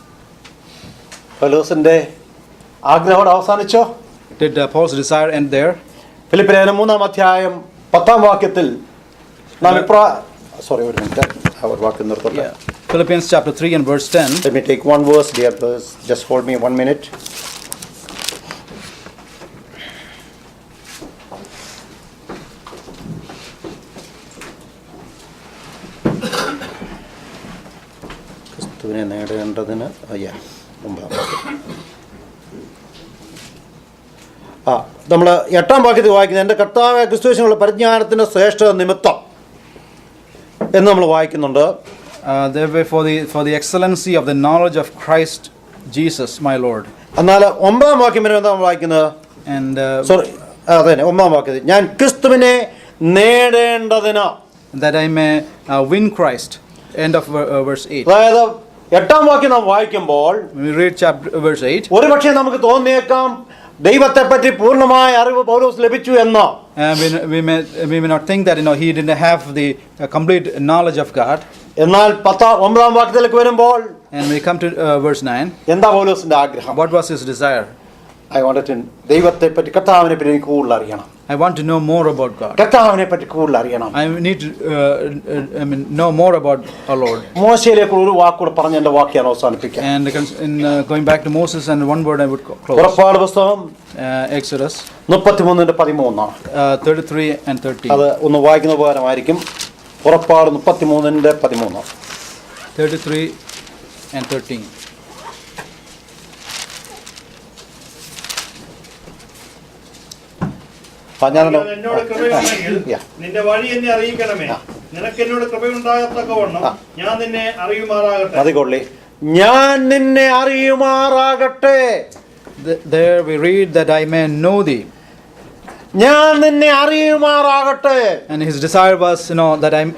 പൗലോസിന്റെ ആഗ്രഹം അവസാനിച്ചോ? Did Paul's desire end there? ഫിലിപ്പിലെ 3-ാം അധ്യായം 10-ാം വാക്യത്തിൽ നാം ഒരു minute അവർ വാക്യം നിർത്തട്ടെ. Philippians chapter 3 and verse 10. Let me take one verse, dear brothers. Just hold me 1 minute. ക്രിസ്തുവിനെ നേടേണ്ടതിന് നമ്മൾ 8-ാം വാക്യത്തിൽ വായിക്കുന്നത് എൻ്റെ കർത്താവ് ക്രിസ്തുവിനുള്ള പരിജ്ഞാനത്തിൻ്റെ ശ്രേഷ്ഠ നിമിത്തം എന്ന് നമ്മൾ വായിക്കുന്നുണ്ട്. Therefore for the excellency of the knowledge of Christ Jesus my Lord. എന്നാൽ 9-ാം വാക്യം വരെ നമ്മൾ വായിക്കുന്നത്, and സോറി അതെ 9-ാം വാക്യത്തിൽ ഞാൻ ക്രിസ്തുവിനെ നേടേണ്ടതിന്, that I may win Christ. End of verse 8. അതായത് 8-ാം വാക്യം നാം വായിക്കുമ്പോൾ When we read chapter verse 8, ഒരുപക്ഷെ നമുക്ക് തോന്നിയേക്കാം ദൈവത്തെ പറ്റി പൂർണ്ണമായ അറിവ് പൗലോസ് ലഭിച്ചു എന്നോ We may not think that he didn't have the complete knowledge of God. എന്നാൽ 9-ാം വാക്യത്തിലേക്ക് വരുമ്പോൾ And we come to verse 9. എന്താ പൗലോസിന്റെ ആഗ്രഹം? What was his desire? I wanted to ദൈവത്തെ പറ്റി കർത്താവിനെ പറ്റി എനിക്ക് കൂടുതൽ അറിയണം. I want to know more about God. കർത്താവിനെ പറ്റി കൂടുതൽ അറിയണം. I need to know more about our Lord. മോശയിലേക്ക് ഒരു വാക്കുകൂടെ പറഞ്ഞ് എൻ്റെ വാക്യം അവസാനിപ്പിക്കാം. And going back to Moses, and one word I would close. പുറപ്പാട് പുസ്തകം Exodus 33:13. 33 and 13. അത് ഒന്ന് വായിക്കുന്ന ഉപകാരമായിരിക്കും. പുറപ്പാട് 33:13. 33 and 13. എന്നോട് കൃപയുണ്ടെങ്കിൽ നിന്റെ വഴി എന്നെ അറിയിക്കണമേ. നിനക്ക് എന്നോട് കൃപയുണ്ടാകത്തക്കവണ്ണം ഞാൻ നിന്നെ അറിയുമാറാകട്ടെ. അതുകൊള്ളി ഞാൻ നിന്നെ അറിയുമാറാകട്ടെ. There we read that I may know thee. ഞാൻ നിന്നെ അറിയുമാറാകട്ടെ. And his desire was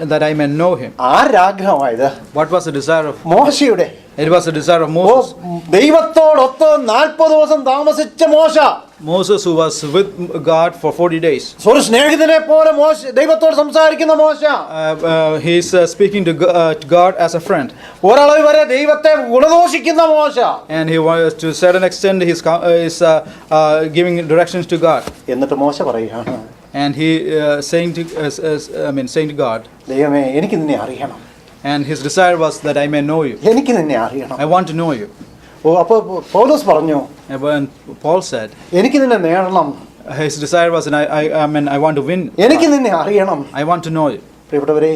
that I may know him. ആരാഗ്രഹമായത്? What was the desire of മോശയുടെ? It was the desire of Moses. ദൈവത്തോടൊത്ത് 40 ദിവസം താമസിച്ച മോശ. Moses, who was with God for 40 days. ഒരു സ്നേഹിതനെ പോലെ ദൈവത്തോട് സംസാരിക്കുന്ന മോശ. He is speaking to God as a friend. ഒരളവ് വരെ ദൈവത്തെ ഗുണദോഷിക്കുന്ന മോശ. And he was, to a certain extent, he is giving directions to God. എന്നിട്ട് മോശ പറയുകയാണ്. And he saying to God. ദൈവമേ എനിക്ക് നിന്നെ അറിയണം. And his desire was that I may know you. എനിക്ക് നിന്നെ അറിയണം. I want to know you. അപ്പോൾ പൗലോസ് പറഞ്ഞു. And Paul said. എനിക്ക് നിന്നെ നേടണം. His desire was, I want to win. എനിക്ക് നിന്നെ അറിയണം. I want to know you. പ്രിയപ്പെട്ടവരെ,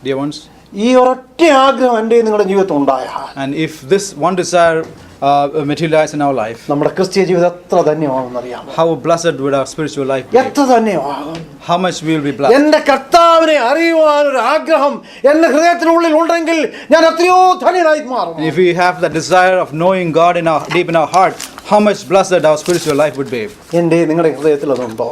dear ones, ഈ ഒരൊറ്റ ആഗ്രഹം എൻ്റെ നിങ്ങളുടെ ജീവിതത്തിൽ ഉണ്ടായാൽ, and if this one desire materialize in our life, നമ്മുടെ ക്രിസ്തീയ ജീവിതം എത്ര ധന്യമാണെന്ന് അറിയാമോ? how blessed would our spiritual life be? എത്ര ധന്യമാകും. How much we will be blessed. എൻ്റെ കർത്താവിനെ അറിയുവാൻ ഒരു ആഗ്രഹം എൻ്റെ ഹൃദയത്തിനുള്ളിൽ ഉണ്ടെങ്കിൽ ഞാൻ എത്രയോ ധന്യനായി മാറും. And if we have the desire of knowing God deep in our heart, how much blessed our spiritual life would be. എൻ്റെ നിങ്ങളുടെ ഹൃദയത്തിൽ അതുണ്ടോ?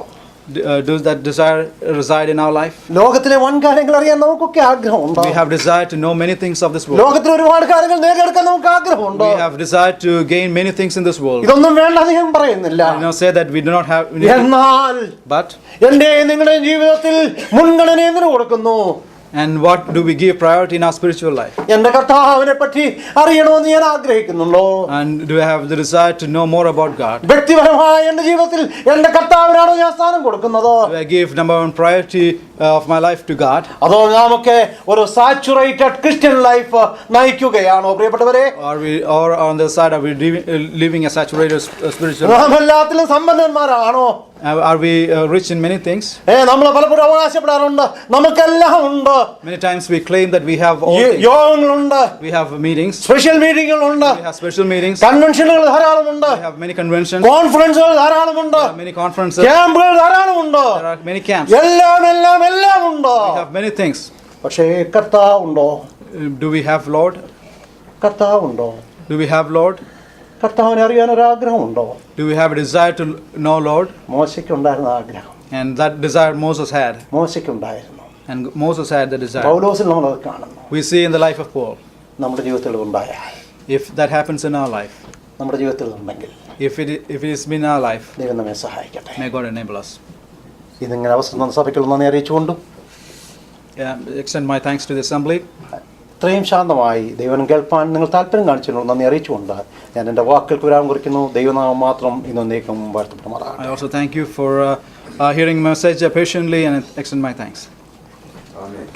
Does that desire reside in our life? ലോകത്തിലെ വൻകാര്യങ്ങൾ അറിയാൻ നമുക്കൊക്കെ ആഗ്രഹമുണ്ടോ? We have desire to know many things of this world. ലോകത്തിൽ ഒരുപാട് കാര്യങ്ങൾ നേടിയെടുക്കാൻ നമുക്ക് ആഗ്രഹമുണ്ടോ? We have desire to gain many things in this world. ഇതൊന്നും വേണ്ടെന്ന് ഞാൻ പറയുന്നില്ല. Say that we do not have. എന്നാൽ But എൻ്റെ നിങ്ങളുടെ ജീവിതത്തിൽ മുൻഗണന എന്തിനു കൊടുക്കുന്നു? And what do we give priority in our spiritual life? എൻ്റെ കർത്താവിനെ പറ്റി അറിയണമെന്ന് ഞാൻ ആഗ്രഹിക്കുന്നുണ്ടോ? And do I have the desire to know more about God? വ്യക്തിപരമായ എൻ്റെ ജീവിതത്തിൽ എൻ്റെ കർത്താവിനാണോ ഞാൻ സ്ഥാനം കൊടുക്കുന്നത്? Do I give number one priority of my life to God? അതോ നാമൊക്കെ ഒരു സാച്ചുറേറ്റഡ് ക്രിസ്ത്യൻ ലൈഫ് നയിക്കുകയാണോ പ്രിയപ്പെട്ടവരെ? Or on the side are we living a saturated spiritual life? നാം എല്ലാത്തിലും സമ്പന്നന്മാരാണോ? Are we rich in many things? നമ്മൾ പലപ്പോഴും അവകാശപ്പെടാറുണ്ട് നമുക്കെല്ലാം ഉണ്ട്. Many times we claim that we have all things. യോഗങ്ങളുണ്ട്, We have meetings. സ്പെഷ്യൽ മീറ്റിംഗുകളുണ്ട്, We have special meetings. കൺവെൻഷനുകൾ ധാരാളമുണ്ട്, We have many conventions. കോൺഫറൻസുകൾ ധാരാളമുണ്ട്, There are many conferences. ക്യാമ്പുകൾ ധാരാളമുണ്ട്, There are many camps. എല്ലാം എല്ലാം എല്ലാം ഉണ്ട്. We have many things. പക്ഷേ കർത്താവുണ്ടോ? Do we have Lord? കർത്താവുണ്ടോ? Do we have Lord? കർത്താവിനെ അറിയാൻ ഒരു ആഗ്രഹമുണ്ടോ? Do we have a desire to know Lord? മോശയ്ക്കുണ്ടായിരുന്ന ആഗ്രഹം. And that desire Moses had. മോശയ്ക്കുണ്ടായിരുന്നു. And Moses had the desire. പൗലോസിൽ നമ്മളത് കാണുന്നു. We see in the life of Paul. നമ്മുടെ ജീവിതത്തിൽ ഉണ്ടായാൽ, If that happens in our life, നമ്മുടെ ജീവിതത്തിൽ ഉണ്ടെങ്കിൽ if it is in our life, ദൈവം നമ്മെ സഹായിക്കട്ടെ. may God enable us. ഇതിങ്ങനെ അവസരം സഭയ്ക്കുള്ള നന്ദി അറിയിച്ചുകൊണ്ടും Extend my thanks to the assembly. ഇത്രയും ശാന്തമായി ദൈവം കേൾപ്പാൻ നിങ്ങൾ താല്പര്യം കാണിച്ചതിനുള്ള നന്ദി അറിയിച്ചുകൊണ്ട് ഞാൻ എൻ്റെ വാക്കുകൾക്ക് വിരാമം കുറിക്കുന്നു. ദൈവനാമം മാത്രം ഇന്നേക്കും വാഴ്ത്തപ്പെടുമാറാകട്ടെ. I also thank you for hearing my message patiently and extend my thanks. Amen.